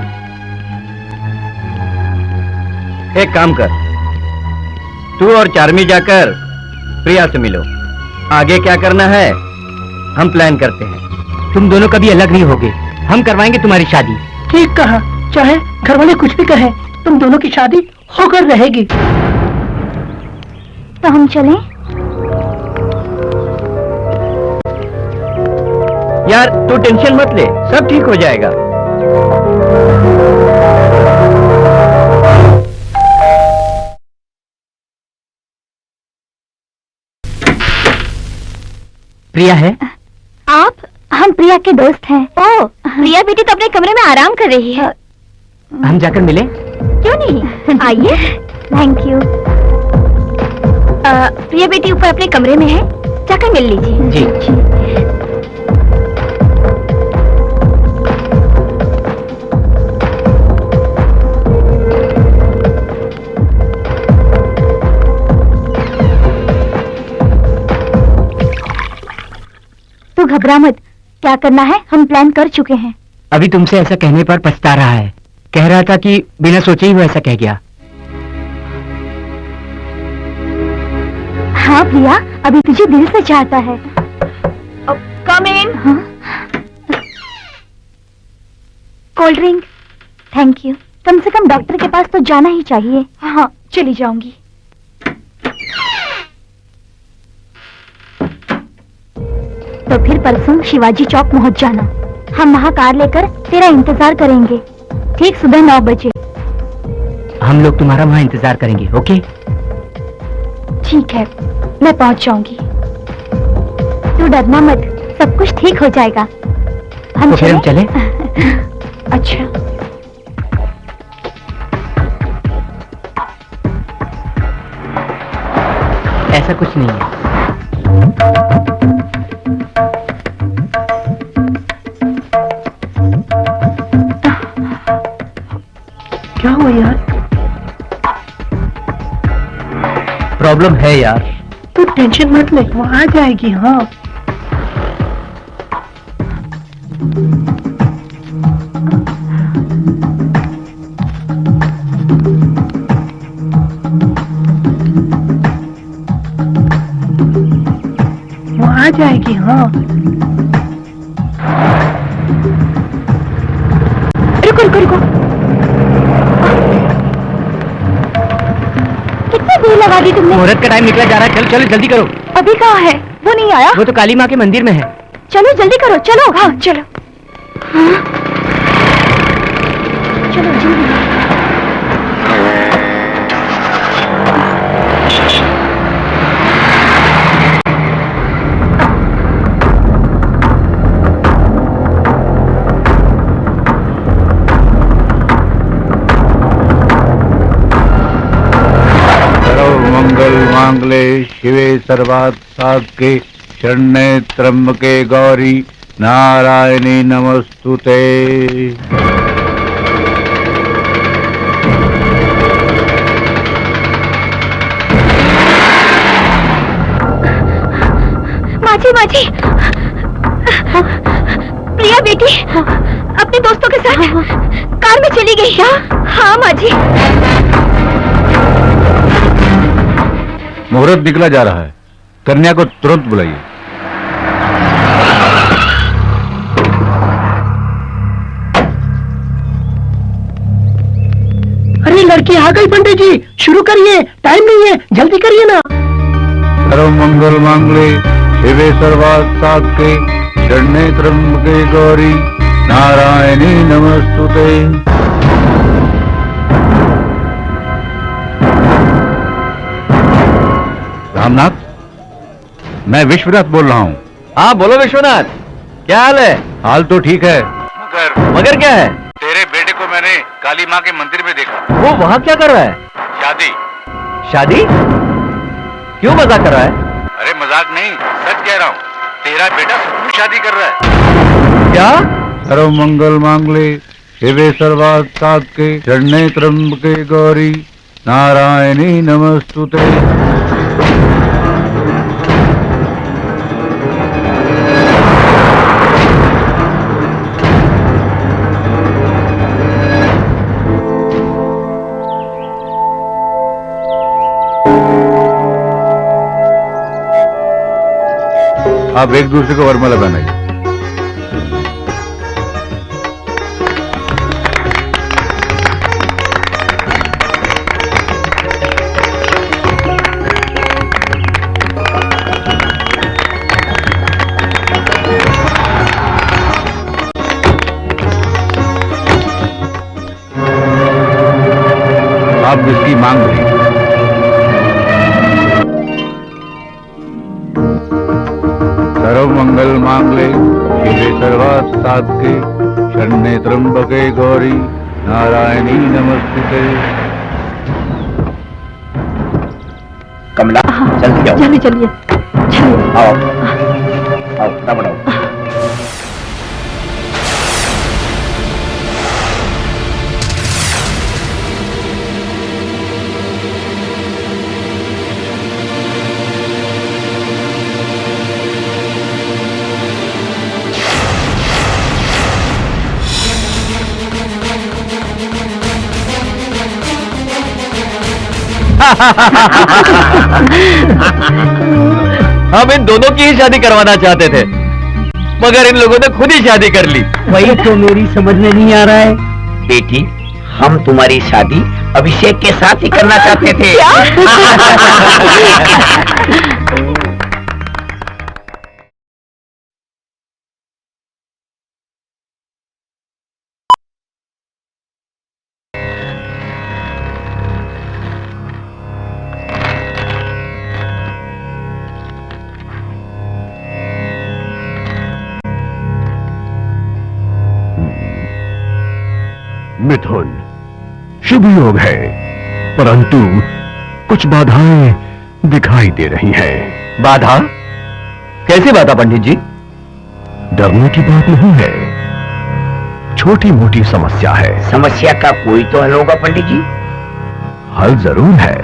एक काम कर, तू और चार्मी जाकर प्रिया से मिलो। आगे क्या करना है हम प्लान करते हैं। तुम दोनों कभी अलग नहीं होगे, हम करवाएंगे तुम्हारी शादी। ठीक कहा, चाहे घर वाले कुछ भी कहें, तुम दोनों की शादी होकर रहेगी। तो हम चलें? यार तू टेंशन मत ले, सब ठीक हो जाएगा। प्रिया है? आप? हम प्रिया के दोस्त हैं। ओह, प्रिया बेटी तो अपने कमरे में आराम कर रही है। हम जाकर मिले? क्यों नहीं, आइए। Thank you. प्रिया बेटी ऊपर अपने कमरे में है, जाकर मिल लीजिए। जी। तू घबरा मत, क्या करना है हम प्लान कर चुके हैं। अभी तुमसे ऐसा कहने पर पछता रहा है। कह रहा था कि बिना सोचे ही वो ऐसा कह गया। हाँ प्रिया, अभी तुझे दिल से चाहता है। Come in. Cold drink. Thank you. कम से कम डॉक्टर के पास तो जाना ही चाहिए। हाँ चली जाऊंगी। तो फिर परसों शिवाजी चौक पहुंच जाना। हम वहाँ कार लेकर तेरा इंतजार करेंगे, ठीक सुबह 9 बजे। हम लोग तुम्हारा वहाँ इंतजार करेंगे, ओके? ठीक है, मैं पहुंच जाऊंगी। तू डरना मत, सब कुछ ठीक हो जाएगा। तो फिर हम चले? अच्छा। ऐसा कुछ नहीं है। क्या हुआ यार? प्रॉब्लम है यार। तू टेंशन मत ले, वो आ जाएगी। हाँ वो आ जाएगी। हाँ रुको रुको रुको, कितनी देर लगा दी तुमने? मुहूर्त का टाइम निकला जा रहा है, चलो चलो जल्दी करो। अभी कहाँ है? वो नहीं आया। वो तो काली माँ के मंदिर में है। चलो जल्दी करो, चलो। हाँ चलो। हाँ? चलो जल्दी। मंगल मांगले शिवे सर्वार्थ साधके शरण्ये त्र्यंबके गौरी नारायणी नमस्तुते। माझी माझी प्रिया बेटी अपने दोस्तों के साथ कार में चली गई। हाँ माझी। मुहूर्त निकला जा रहा है, कन्या को तुरंत बुलाइए। अरे लड़की आ गई पंडित जी, शुरू करिए, टाइम नहीं है, जल्दी करिए ना। सर्व मंगल मांगले शिवे सर्वार्थ साधके शरण्ये त्र्यंबके गौरी नारायणी नमस्तुते। रामनाथ, मैं विश्वनाथ बोल रहा हूँ। हाँ बोलो विश्वनाथ, क्या हाल है? हाल तो ठीक है, मगर क्या है? तेरे बेटे को मैंने काली माँ के मंदिर में देखा। वो वहाँ क्या कर रहा है? शादी। शादी? क्यों मजाक कर रहा है? अरे मजाक नहीं, सच कह रहा हूँ, तेरा बेटा सचमुच शादी कर रहा है। क्या? सर्व मंगल मांगले शिवे सर्वार्थ साधके शरण्ये त्र्यंबके गौरी नारायणी नमस्तुते। आप एक दूसरे को वरमाला पहनाइए। आप जिसकी मांग रही सर्व मंगल मांगले शिवे सर्वार्थ साधके शरण्ये त्र्यंबके गौरी नारायणी नमस्तुते। कमला जल्दी जाओ। चलिए चलिए आओ आओ, ना बढ़ाओ। हम इन दोनों की ही शादी करवाना चाहते थे, मगर इन लोगों ने खुद ही शादी कर ली। वही तो मेरी समझ में नहीं आ रहा है। बेटी, हम तुम्हारी शादी अभिषेक के साथ ही करना चाहते थे। मिथुन, शुभ योग है, परंतु कुछ बाधाएं दिखाई दे रही हैं। बाधा? कैसी बाधा पंडित जी? डरने की बात नहीं है, छोटी मोटी समस्या है। समस्या का कोई तो हल होगा पंडित जी। हल जरूर है,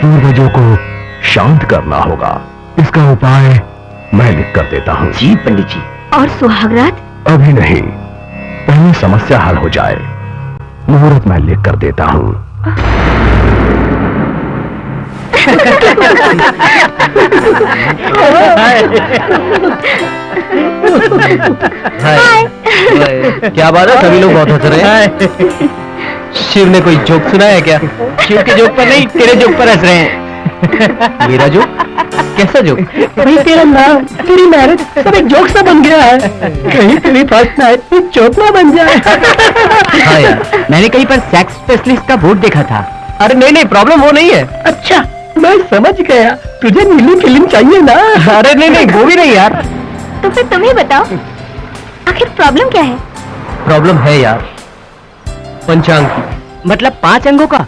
पूर्वजों को शांत करना होगा। इसका उपाय मैं लिख कर देता हूँ। जी पंडित जी। और सुहागरात? अभी नहीं, पहले समस्या हल हो जाए। मुहूर्त मैं लिख कर देता हूँ। क्या बात है, सभी लोग बहुत हंस रहे हैं। शिव ने कोई जोक सुना है क्या? शिव के जोक पर नहीं, तेरे जोक पर हंस रहे हैं। मेरा जोक? कैसा जोक? भाई तेरा नाम, तेरी मैरिज सब एक जोक सा बन गया है। कहीं तेरी फर्स्ट नाइट एक जोक ना बन जाए। हाँ यार, मैंने कहीं पर सेक्स स्पेशलिस्ट का बोर्ड देखा था। अरे नहीं नहीं, प्रॉब्लम वो नहीं है। अच्छा, मैं समझ गया, तुझे नीली फिल्म चाहिए ना। अरे नहीं नहीं, वो भी नहीं यार। तो फिर तुम ही बताओ, आखिर प्रॉब्लम क्या है? प्रॉब्लम है यार, पंचांग की। मतलब 5 अंगों का?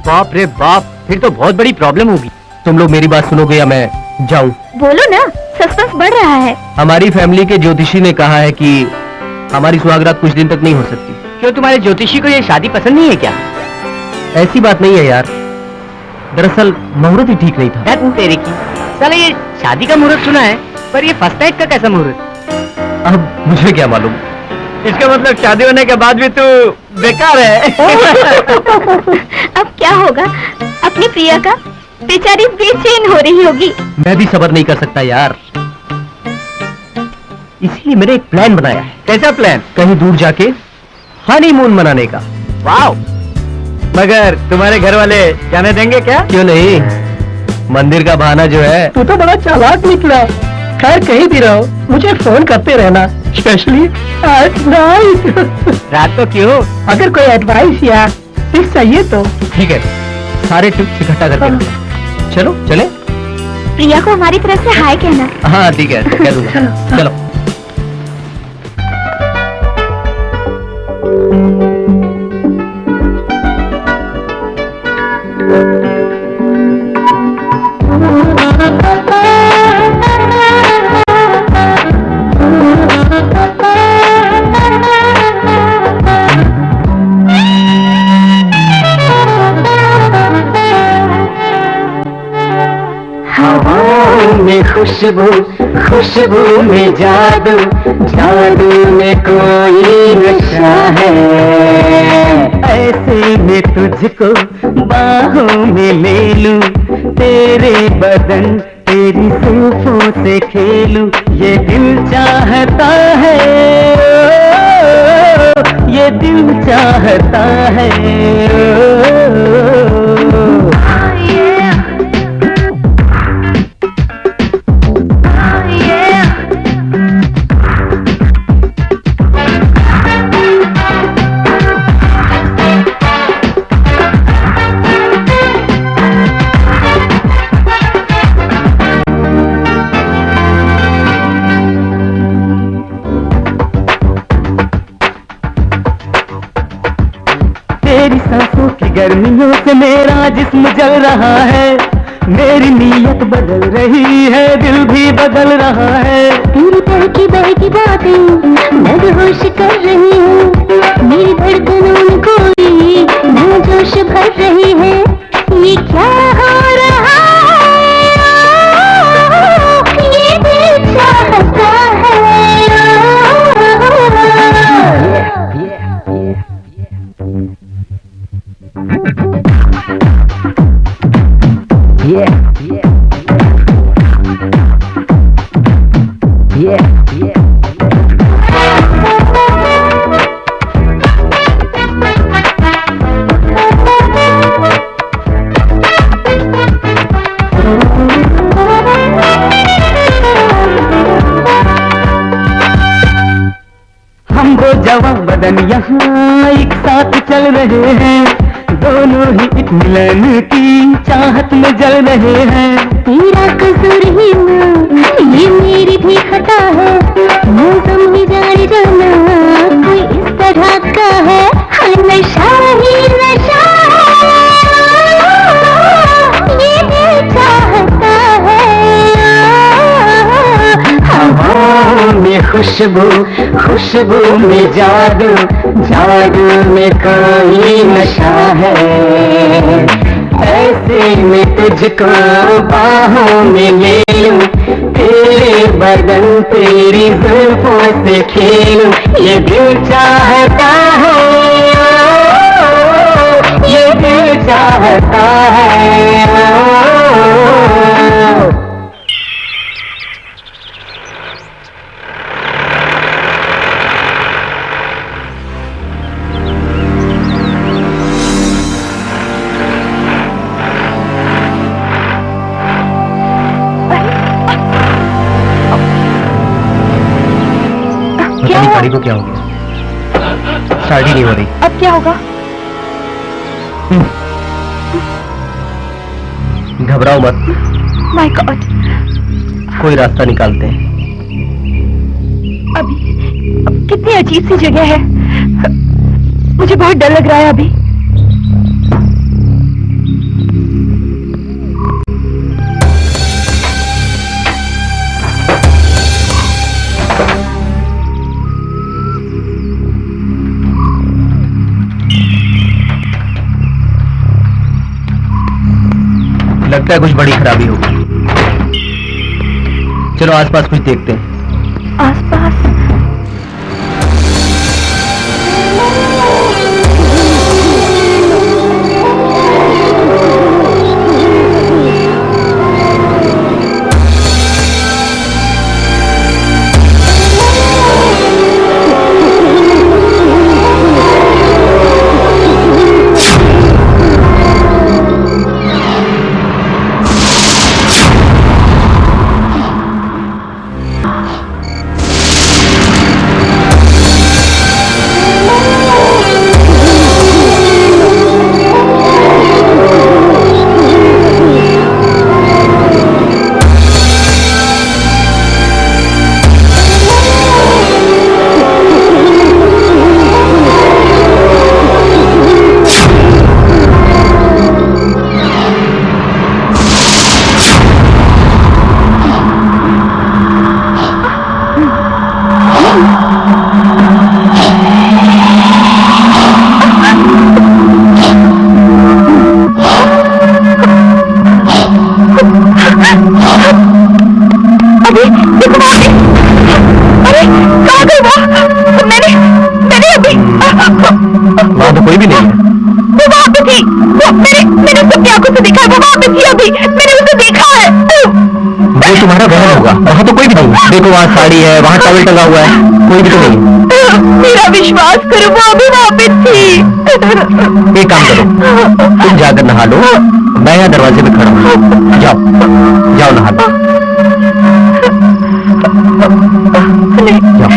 बाप रे बाप, फिर तो बहुत बड़ी प्रॉब्लम होगी। तुम लोग मेरी बात सुनोगे या मैं जाऊं? बोलो ना, सस्पेंस बढ़ रहा है। हमारी फैमिली के ज्योतिषी ने कहा है कि हमारी सुहागरात कुछ दिन तक नहीं हो सकती। क्यों, तुम्हारे ज्योतिषी को ये शादी पसंद नहीं है क्या? ऐसी बात नहीं है यार, दरअसल मुहूर्त ही ठीक नहीं था। तेरे की साले, ये शादी का मुहूर्त सुना है, पर ये फर्स्ट नाइट का कैसा मुहूर्त? अब मुझे क्या मालूम। इसका मतलब शादी होने के बाद भी तू बेकार है। अब क्या होगा अपनी प्रिया का? बेचारी बेचैन हो रही होगी। मैं भी सब्र नहीं कर सकता यार, इसलिए मैंने एक प्लान बनाया है। कैसा प्लान? कहीं दूर जाके हनीमून मनाने का। वाओ! मगर तुम्हारे घर वाले जाने देंगे क्या? क्यों नहीं, मंदिर का बहाना जो है। तू तो बड़ा चालाक निकला। खैर कहीं भी रहो मुझे फोन करते रहना, स्पेशली एट नाइट। रात को क्यों? अगर कोई एडवाइस या टिप्स चाहिए तो। ठीक है, सारे टिप्स इकट्ठा करके हाँ। रखना। चलो चले। प्रिया को हमारी तरफ से हाय कहना। हाँ ठीक है, कह दूंगा। चलो। खुशबू खुशबू में जादू, जादू में कोई नशा है। ऐसे में तुझको बाहों में ले लूं, तेरे बदन तेरी जुल्फों से खेलूं। ये दिल चाहता है, ये दिल चाहता है। तेरी सांसों की गर्मियों से मेरा जिस्म जल रहा है। मेरी नीयत बदल रही है, दिल भी बदल रहा है। तेरी बहकी बातें मदहोश कर रही हूँ, मेरी धड़कनों में कोई नया जोश भर रही है। ये क्या हो रहा है? ये दिल चाहता है। हम वो जवान बदन यहाँ एक साथ चल रहे हैं, दोनों ही एक मिलन की चाहत में जल रहे हैं। तेरा कसूर ही ना, ये मेरी भी खता है। मौसम ही जाने जाना कोई इस तरह का है। हाँ, नशा ही नशा ये दिल चाहता है। हवाओं में खुशबू, खुशबू में जादू, जादू में कोई नशा है। ऐसे में तुझको बाहों में ले लूं, तेरे बदन तेरी जुल्फों से खेलूं। ये दिल चाहता है, ये दिल चाहता है। पता नहीं गाड़ी को क्या हो गया, स्टार्ट ही नहीं हो रही। अब क्या होगा? घबराओ मत, माय गॉड, कोई रास्ता निकालते हैं। अब कितनी अजीब सी जगह है, मुझे बहुत डर लग रहा है अभी। लगता है कुछ बड़ी खराबी होगी। चलो आसपास कुछ देखते हैं। आसपास वहां तो कोई भी नहीं है। वो वहाँ पे थी, वो मैंने अपनी आंखों से देखा है, वो वहाँ पे थी अभी, मैंने उसे देखा है। वो तुम्हारा वहम होगा, वहां तो कोई भी नहीं है। देखो वहाँ साड़ी है, वहाँ टॉवल टंगा हुआ है, कोई भी तो नहीं है। मेरा विश्वास करो, वो अभी वहाँ पे थी। एक काम करो, तुम जाकर नहा लो, मैं यहाँ दरवाजे पे खड़ा हूँ। जाओ जाओ नहा लो। जाओ।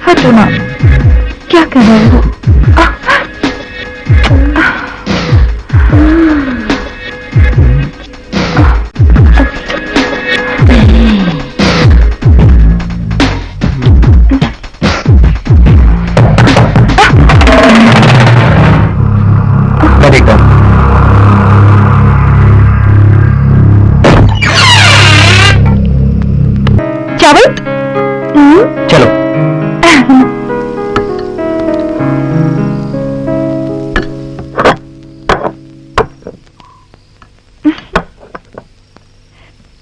हटो ना, क्या कर रहे हो? मैं देखता हूँ। चावल? चलो।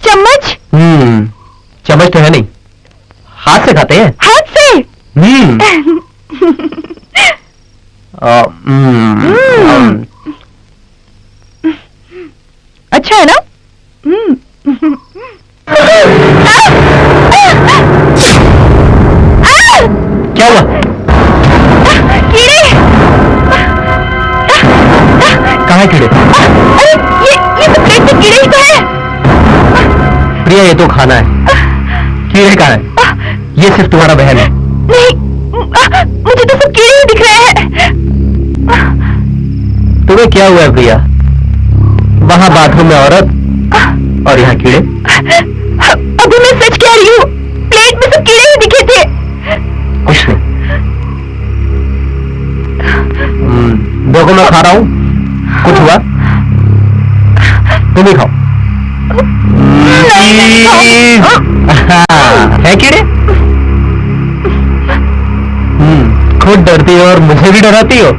चम्मच? चम्मच तो है नहीं, हाथ से खाते हैं। हाथ से? अच्छा है ना? क्या हुआ? कीड़े! कहाँ है कीड़े? अरे ये तो प्लेट में कीड़े ही तो है। प्रिया ये तो खाना है, कीड़े कहाँ है? ये सिर्फ तुम्हारा बहन है। नहीं, मुझे तो सब कीड़े ही दिख रहे हैं। तुम्हें क्या हुआ है प्रिया? वहां बाथरूम में औरत और यहाँ कीड़े। अभी मैं सच कह रही हूँ, प्लेट में सब कीड़े ही दिखे थे। कुछ नहीं। देखो मैं खा रहा हूँ, कुछ हुआ? तुम ही खाओ। है कीड़े? खुद डरती हो और मुझे भी डराती हो।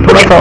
थोड़ा सा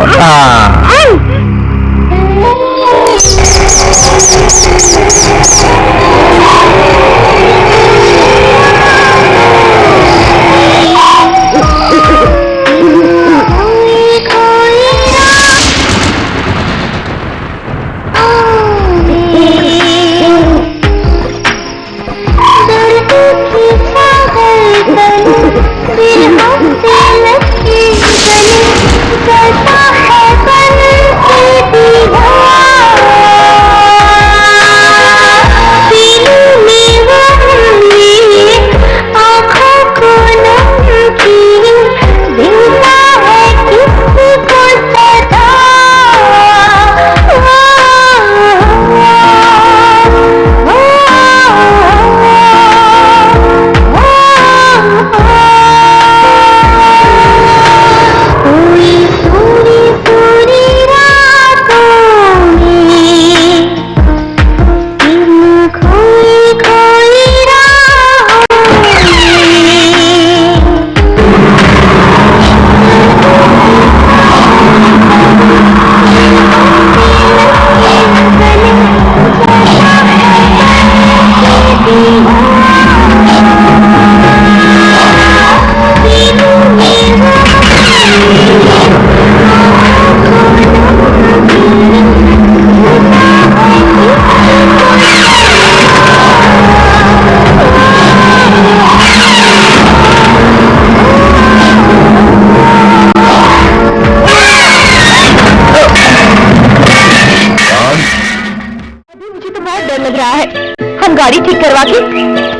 गाड़ी ठीक करवा के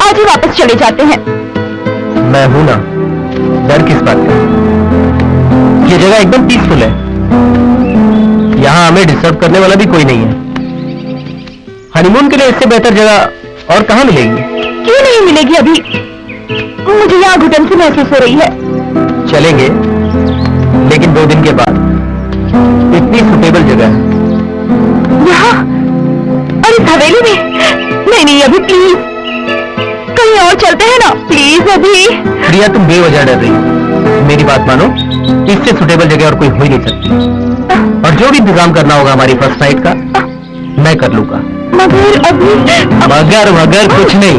आज ही वापस चले जाते हैं। मैं हूं ना, डर किस बात का? ये जगह एकदम पीसफुल है, यहाँ हमें डिस्टर्ब करने वाला भी कोई नहीं है। हनीमून के लिए इससे बेहतर जगह और कहाँ मिलेगी? क्यों नहीं मिलेगी? अभी मुझे यहाँ घुटन से महसूस हो रही है। चलेंगे, लेकिन 2 दिन के बाद। इतनी सुटेबल जगह है यहाँ और इस हवेली में। नहीं नहीं, अभी प्लीज कहीं और चलते हैं ना, प्लीज अभी। प्रिया, तुम बेवजह डर रही हो। मेरी बात मानो, इससे सुटेबल जगह और कोई हो ही नहीं सकती। और जो भी इंतजाम करना होगा हमारी फर्स्ट नाइट का, मैं कर लूंगा। मगर अभी मगर कुछ नहीं।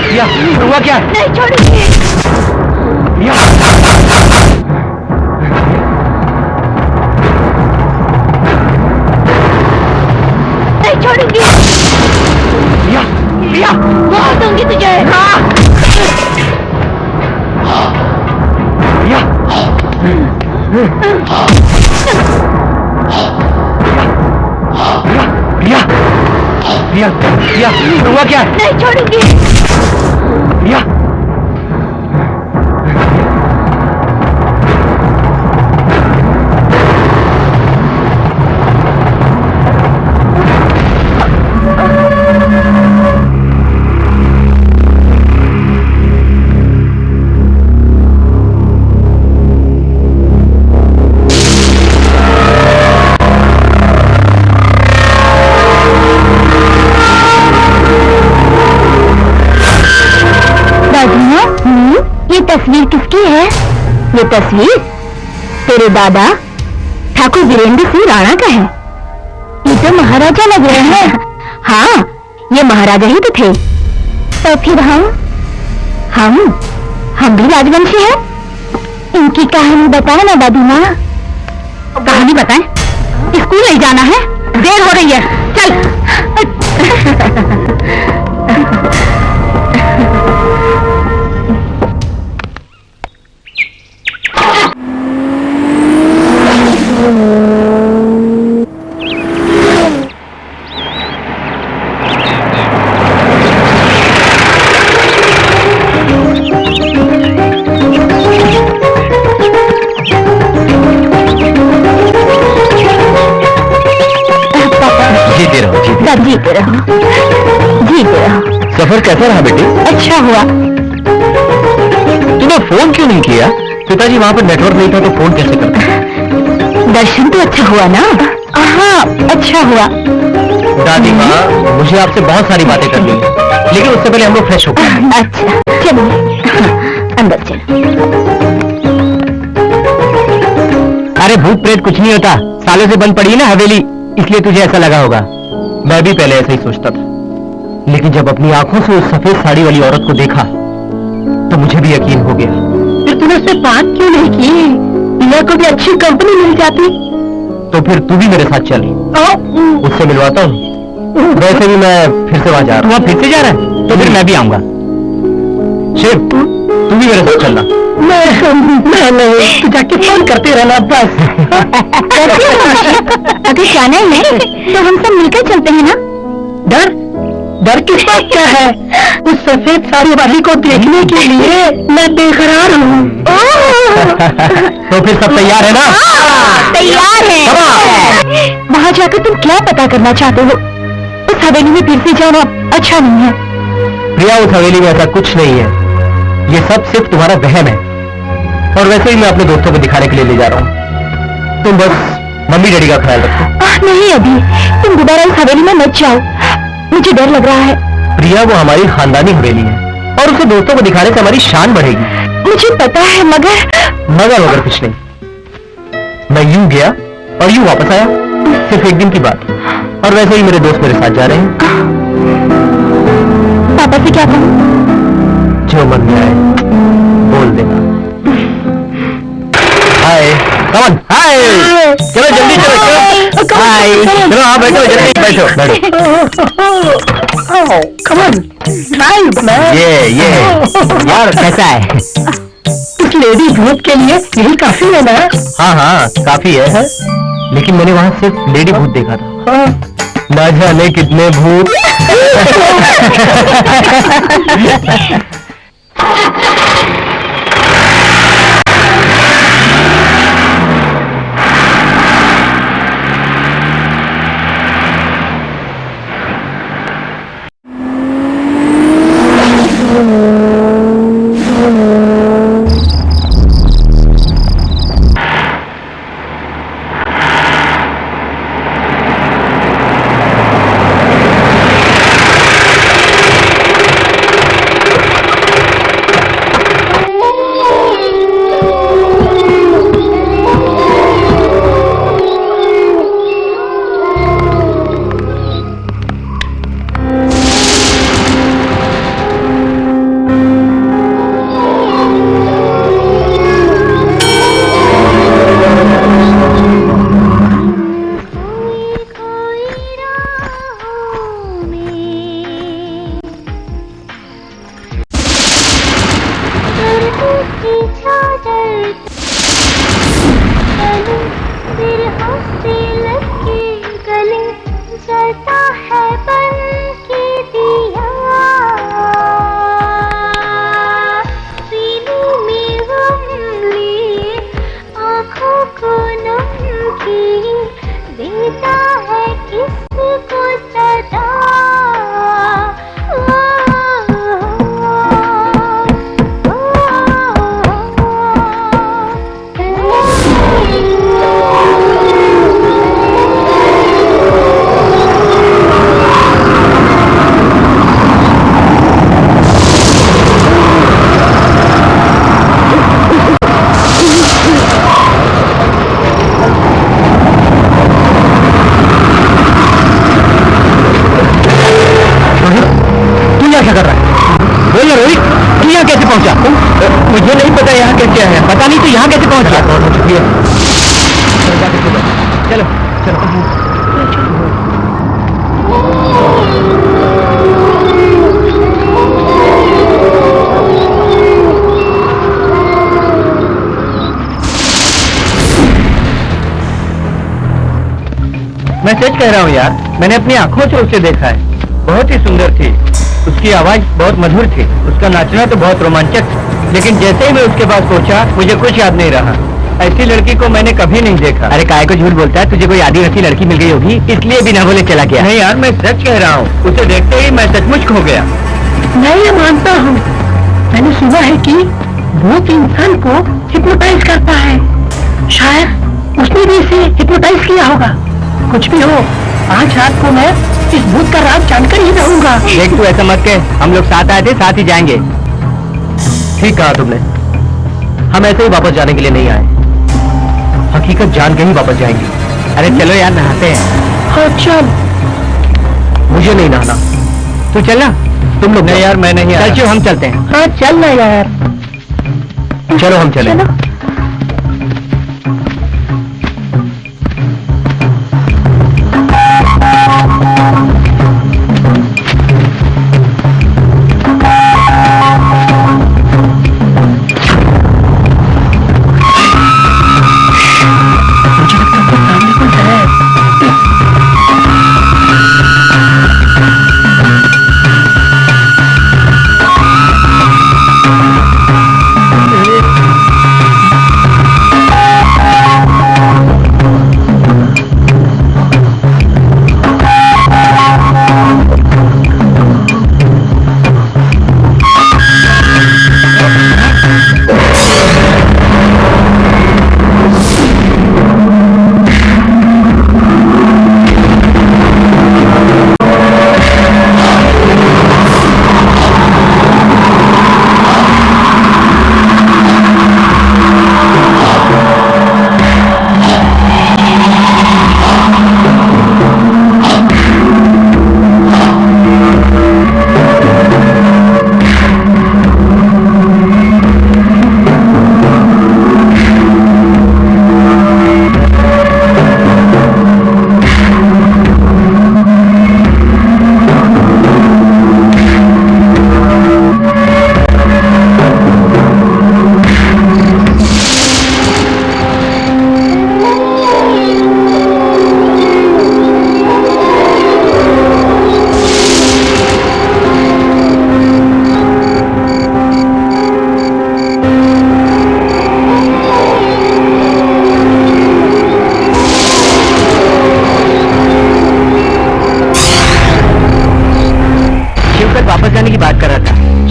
प्रिया, हुआ क्या है? नहीं छोड़ूंगी। प्रिया, नहीं छोड़ूंगी। प्रिया, प्रिया, मार दूंगी तुझे। प्रिया, प्रिया, प्रिया, प्रिया, हुआ क्या है? नहीं छोड़ूंगी। प्रिया, किसकी है ये तस्वीर? तेरे दादा ठाकुर वीरेंद्र सिंह राणा का है। ये तो महाराजा लग रहे हैं। हाँ, ये महाराजा ही तो थे। तो फिर हम भी राजवंशी हैं। इनकी कहानी बताए ना दादी माँ। कहानी बताएं? स्कूल नहीं जाना है, देर हो रही है, चल। जीते रहो, जीते रहो। सफर कैसा रहा बेटी? अच्छा हुआ। तूने फोन क्यों नहीं किया? पिताजी वहाँ पर नेटवर्क नहीं था तो फोन कैसे करते? दर्शन तो अच्छा हुआ ना? हाँ, अच्छा हुआ। दादी माँ, मुझे आपसे बहुत सारी बातें करनी है, लेकिन उससे पहले हम लोग फ्रेश हो गए। अच्छा, चलिए अंदर चलो। अरे भूत प्रेत कुछ नहीं होता, सालों से बंद पड़ी है ना हवेली, इसलिए तुझे ऐसा लगा होगा। मैं भी पहले ऐसा ही सोचता था, लेकिन जब अपनी आंखों से उस सफेद साड़ी वाली औरत को देखा तो मुझे भी यकीन हो गया। फिर तूने उससे बात क्यों नहीं की? पिया को भी अच्छी कंपनी मिल जाती। तो फिर तू भी मेरे साथ चल, उससे मिलवाता हूँ। वैसे भी मैं फिर से वहां जा रहा हूँ। फिर से जा रहा है? तो फिर मैं भी आऊंगा। शिव, तू भी मेरे साथ चलना। मैं नहीं, तू जाके फोन करते रहना बस। अगर जाना ही है तो हम सब मिलकर चलते हैं ना? डर किस बात का है? उस सफेद साड़ी वाली को देखने के लिए मैं बेकरार हूँ। तो फिर सब तैयार है ना? तैयार है। वहाँ जाकर तुम क्या पता करना चाहते हो? उस हवेली में फिर से जाना अच्छा नहीं है। प्रिया, उस हवेली में ऐसा कुछ नहीं है, ये सब सिर्फ तुम्हारा वहम है। और वैसे ही मैं अपने दोस्तों को दिखाने के लिए ले जा रहा हूँ। तुम बस मम्मी डैडी का ख्याल रखो। नहीं अभी, तुम दोबारा इस हवेली में मत जाओ, मुझे डर लग रहा है। प्रिया, वो हमारी खानदानी हवेली है और उसे दोस्तों को दिखाने से हमारी शान बढ़ेगी। मुझे पता है, मगर कुछ नहीं। मैं यूं गया और यूं वापस आया, सिर्फ एक दिन की बात। और वैसे ही मेरे दोस्त मेरे साथ जा रहे हैं। पापा से क्या कहूँ? जो मन में आए बोल देना। हाय, कमन, हाय, चलो जल्दी चलो। हाय, चलो हाँ बैठो, जल्दी बैठो। कमन, ये यार कैसा है? उस लेडी भूत के लिए यही काफी है ना? हाँ काफी है, लेकिन मैंने वहाँ सिर्फ लेडी भूत देखा था। ना जाने कितने भूत। मैं सच कह रहा हूँ यार, मैंने अपनी आंखों से उसे देखा है। बहुत ही सुंदर थी, उसकी आवाज बहुत मधुर थी, उसका नाचना तो बहुत रोमांचक था। लेकिन जैसे ही मैं उसके पास पहुंचा, मुझे कुछ याद नहीं रहा। ऐसी लड़की को मैंने कभी नहीं देखा। अरे काय को झूठ बोलता है, तुझे कोई आदिवासी लड़की मिल गई होगी इसलिए बिना बोले चला गया। नहीं यार, मैं सच कह रहा हूँ, उसे देखते ही मैं सचमुच खो गया। मैं ये मानता हूँ, मैंने सुना है कि भूत इंसान को हिप्नोटाइज करता है। शायद उसने भी इसे हिप्नोटाइज किया होगा। कुछ भी हो, आज रात को मैं इस भूत का राज जानकर ही रहूंगा। देख तू ऐसा मत कह, हम लोग साथ आए थे, साथ ही जाएंगे। ठीक कहा तुमने, हम ऐसे ही वापस जाने के लिए नहीं आए, हकीकत जान के ही वापस जाएंगे। अरे चलो यार नहाते हैं। हाँ चल। मुझे नहीं नहाना, तू चल ना। तुम लोग नहीं यार, मैं नहीं चल आया। क्यों, हम चलते हैं। हाँ चल ना यार। चलो हम चलें। चलो।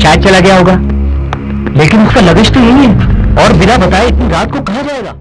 शायद चला गया होगा, लेकिन उसका लगेज तो यही है, और बिना बताए इतनी रात को कहाँ जाएगा?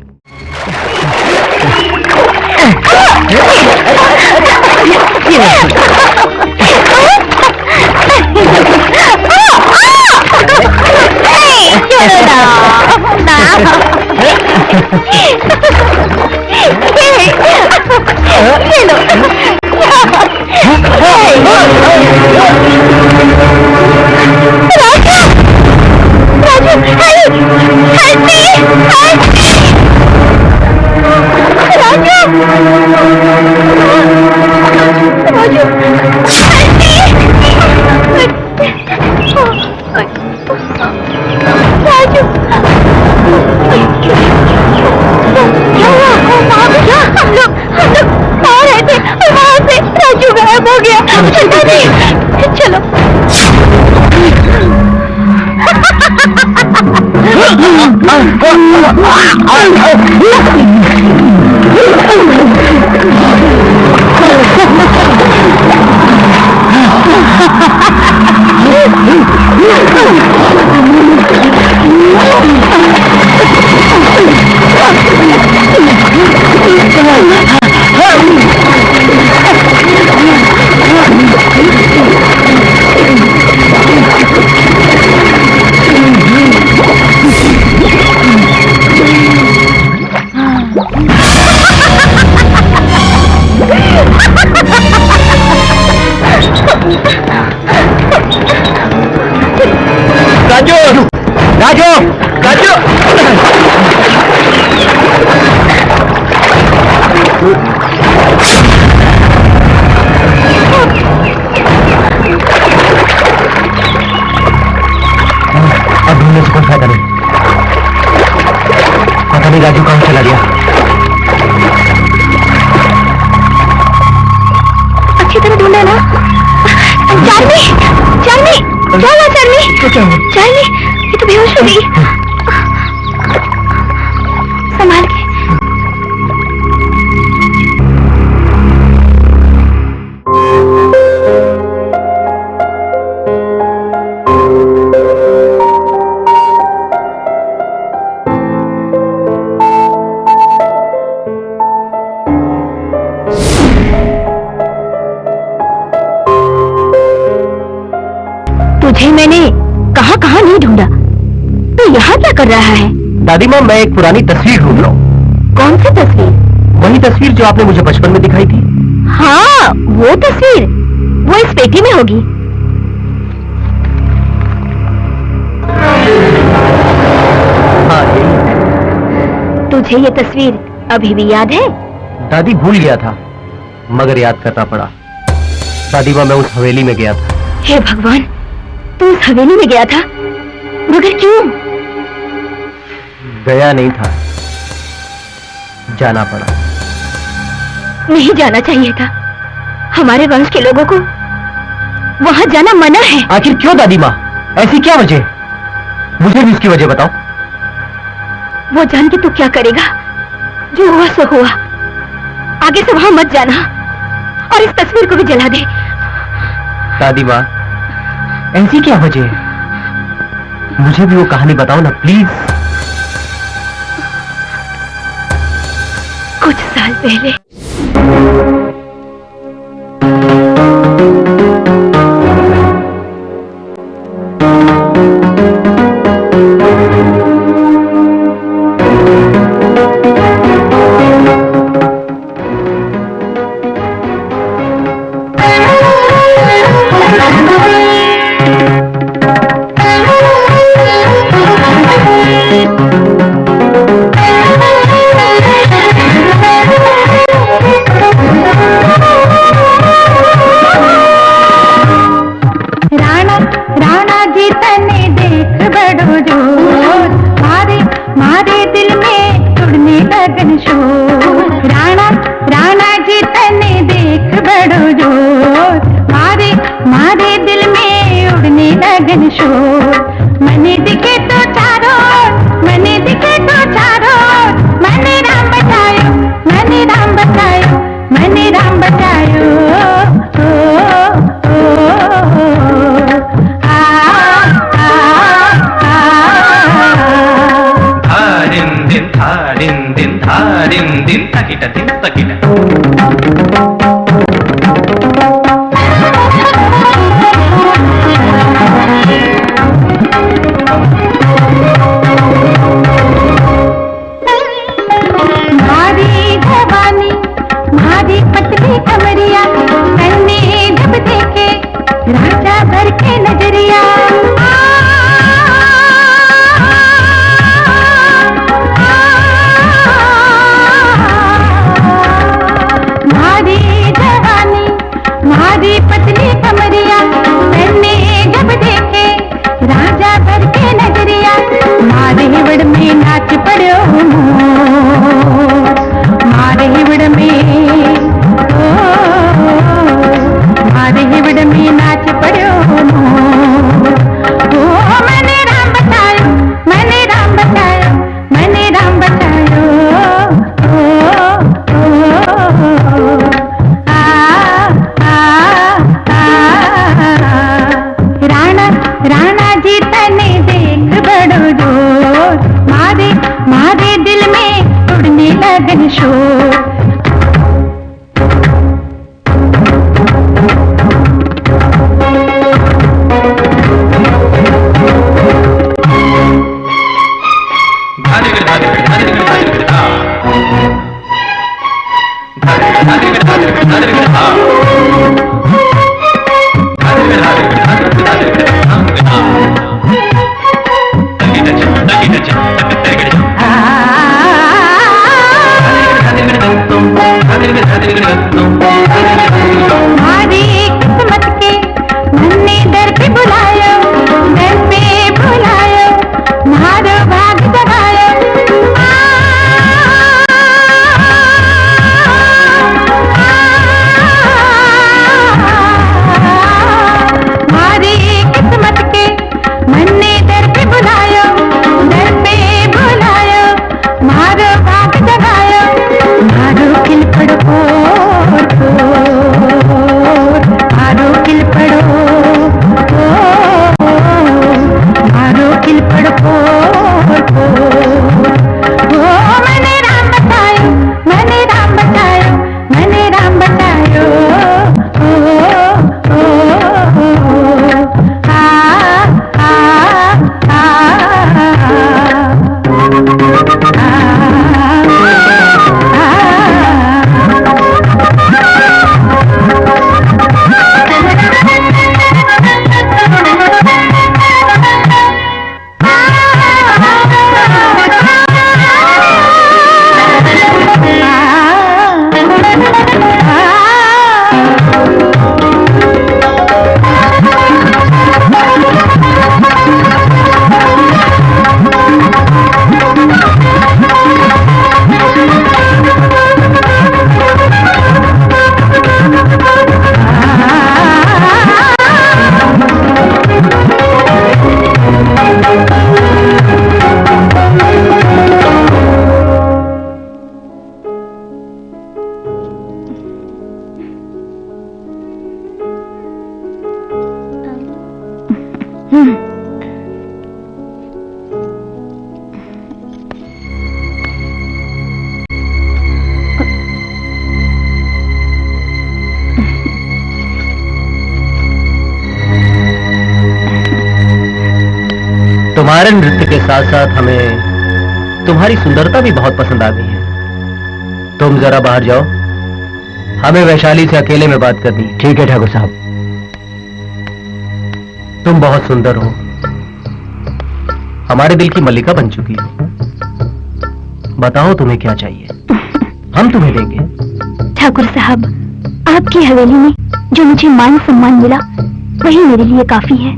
राजू गायब हो गया। चलो राजू राजू लो ना। चार्मी, चार्मी, क्या हुआ चार्मी? चार्मी, ये तो बेहोश हो गई। संभाल के। तुझे मैंने कहाँ नहीं ढूंढा, तो यहाँ क्या कर रहा है? दादी माँ, मैं एक पुरानी तस्वीर ढूंढ रहा हूँ। कौन सी तस्वीर? वही तस्वीर जो आपने मुझे बचपन में दिखाई थी। हाँ, वो तस्वीर, वो इस पेटी में होगी। हाँ, यही। तुझे ये तस्वीर अभी भी याद है? दादी, भूल गया था, मगर याद करना पड़ा। दादी माँ, मैं उस हवेली में गया था। हे भगवान, तू उस हवेली में गया था, मगर क्यों? गया नहीं था, जाना पड़ा। नहीं जाना चाहिए था। हमारे वंश के लोगों को वहां जाना मना है। आखिर क्यों दादी माँ? ऐसी क्या वजह? मुझे भी उसकी वजह बताओ। वो जान के तू क्या करेगा? जो हुआ सो हुआ। आगे से वहां मत जाना, और इस तस्वीर को भी जला दे। दादी माँ, ऐसी क्या वजह है? मुझे भी वो कहानी बताओ ना, प्लीज। कुछ साल पहले तुम्हारे नृत्य के साथ साथ हमें तुम्हारी सुंदरता भी बहुत पसंद आ गई है। तुम जरा बाहर जाओ, हमें वैशाली से अकेले में बात करनी है। ठीक है ठाकुर साहब। तुम बहुत सुंदर हो, हमारे दिल की मल्लिका बन चुकी हो। बताओ तुम्हें क्या चाहिए, हम तुम्हें देंगे। ठाकुर साहब, आपकी हवेली में जो मुझे मान सम्मान मिला वही मेरे लिए काफी है।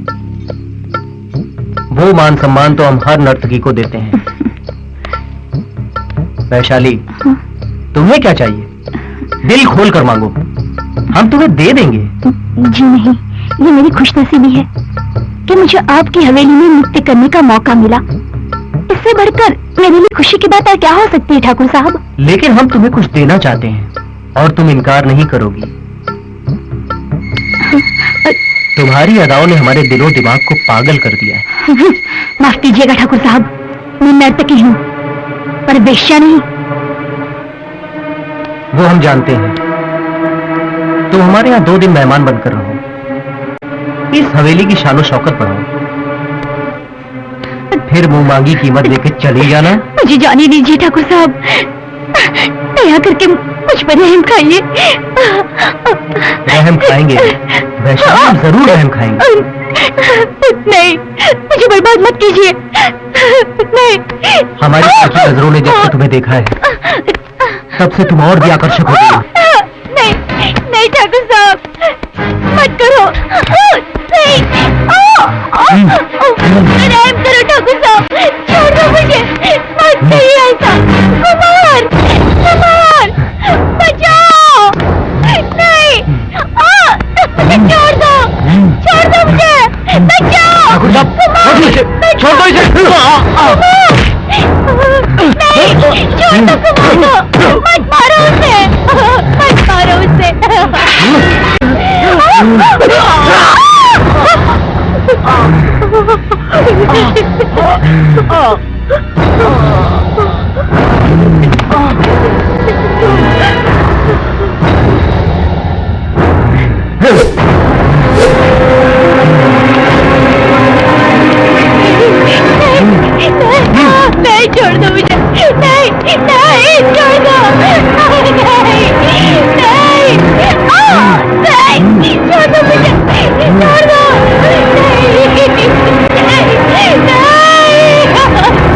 वो मान सम्मान तो हम हर नर्तकी को देते हैं। वैशाली, तुम्हें क्या चाहिए? दिल खोल कर मांगो, हम तुम्हें दे देंगे। जी नहीं, ये मेरी खुशनसीबी है कि मुझे आपकी हवेली में नृत्य करने का मौका मिला। इससे बढ़कर मेरे लिए खुशी की बात और क्या हो सकती है ठाकुर साहब? लेकिन हम तुम्हें कुछ देना चाहते हैं और तुम इनकार नहीं करोगी। तुम्हारी अदाओं ने हमारे दिलो दिमाग को पागल कर दिया है। माफ कीजिएगा ठाकुर साहब, मैं नर्तकी हूँ पर वेश्या नहीं। वो हम जानते हैं। तुम हमारे यहाँ 2 दिन मेहमान बनकर रहो, इस हवेली की शानो शौकत बढ़ाओ, फिर मुंह मांगी कीमत देकर चली जाना। मुझे जाने दीजिए ठाकुर साहब, दया करके मुझ पर रहम खाइए। रहम खाएंगे वैशाली, हम जरूर रहम खाएंगे। नहीं, मुझे बर्बाद मत कीजिए। नहीं। हमारी सच्ची नजरों ने जब से तुम्हें देखा है तब से तुम और भी आकर्षक हो गई। नहीं नहीं ठाकुर साहब, मत करो। नहीं, रहम करो ठाकुर साहब, छोड़ दो मुझे, मत करिए ऐसा। कुमार, कुमार, बचाओ। नहीं, छोड़ दो, छोड़ दो मुझे, बचाओ। कुमार, छोड़ दो इसे। नहीं, छोड़ दो कुमार को, मत मारो उसे, मत मारो उसे। नहीं, छोड़ दो मुझे। नहीं, नहीं, छोड़ दो। नहीं, नहीं, नहीं, छोड़ दो मुझे, छोड़ दो। नहीं, नहीं, नहीं।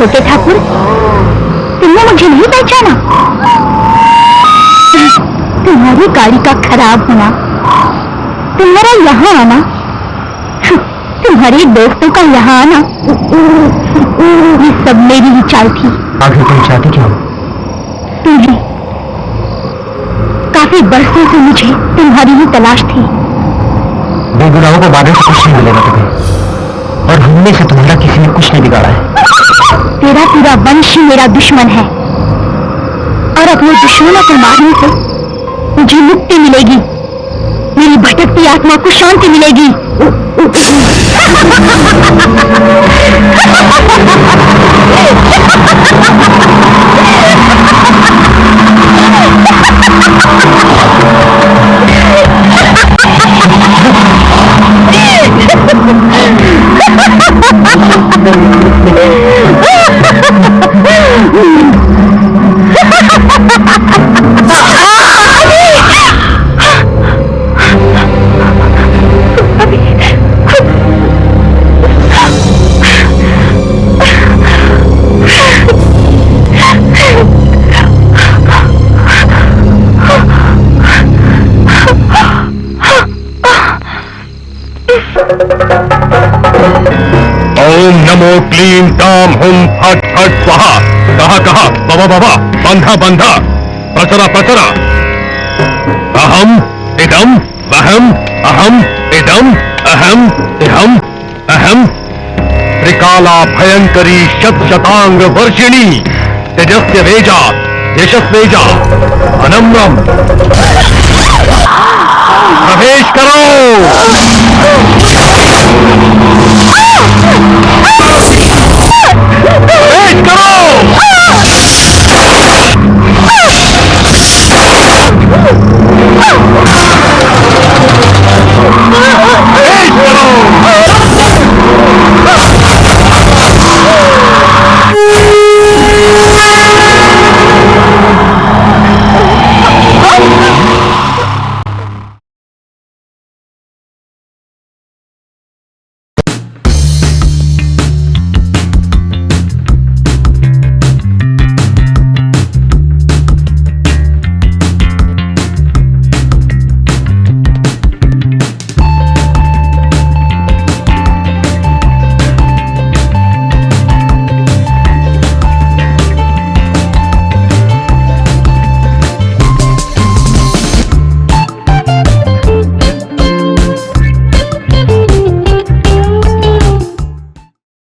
छोटे ठाकुर, तुमने मुझे नहीं पहचाना? तुम्हारी गाड़ी का खराब होना, तुम्हारा यहाँ आना, तुम्हारे दोस्तों का यहाँ आना, ये सब मेरी ही चाल थी। आखिर तुम चाहती क्या हो? तुम्हें काफी बरसों से मुझे तुम्हारी ही तलाश थी। बेगुनाहों को बादल से कुछ नहीं मिलेगा तुम्हें, और हमने से तुम्हारा किसी ने कुछ नहीं बिगाड़ा है। तेरा पूरा वंश ही मेरा दुश्मन है, और अपने दुश्मनों को मारने से मुझे मुक्ति मिलेगी, मेरी भटकती आत्मा को शांति मिलेगी। ओम नमो क्लीं ताम हुम फट फट स्वाहा। कहा बाबा बाबा, बंधा बंधा, प्रचरा प्रचरा। अहम इदम अहम, अहम इदम अहम इहम अहम। त्रिकाला भयंकरी शत शतांग वर्षिणी, तेजस्य वेजा यशस्वेजा अनम्रम। प्रवेश करो। प्रवेश करो।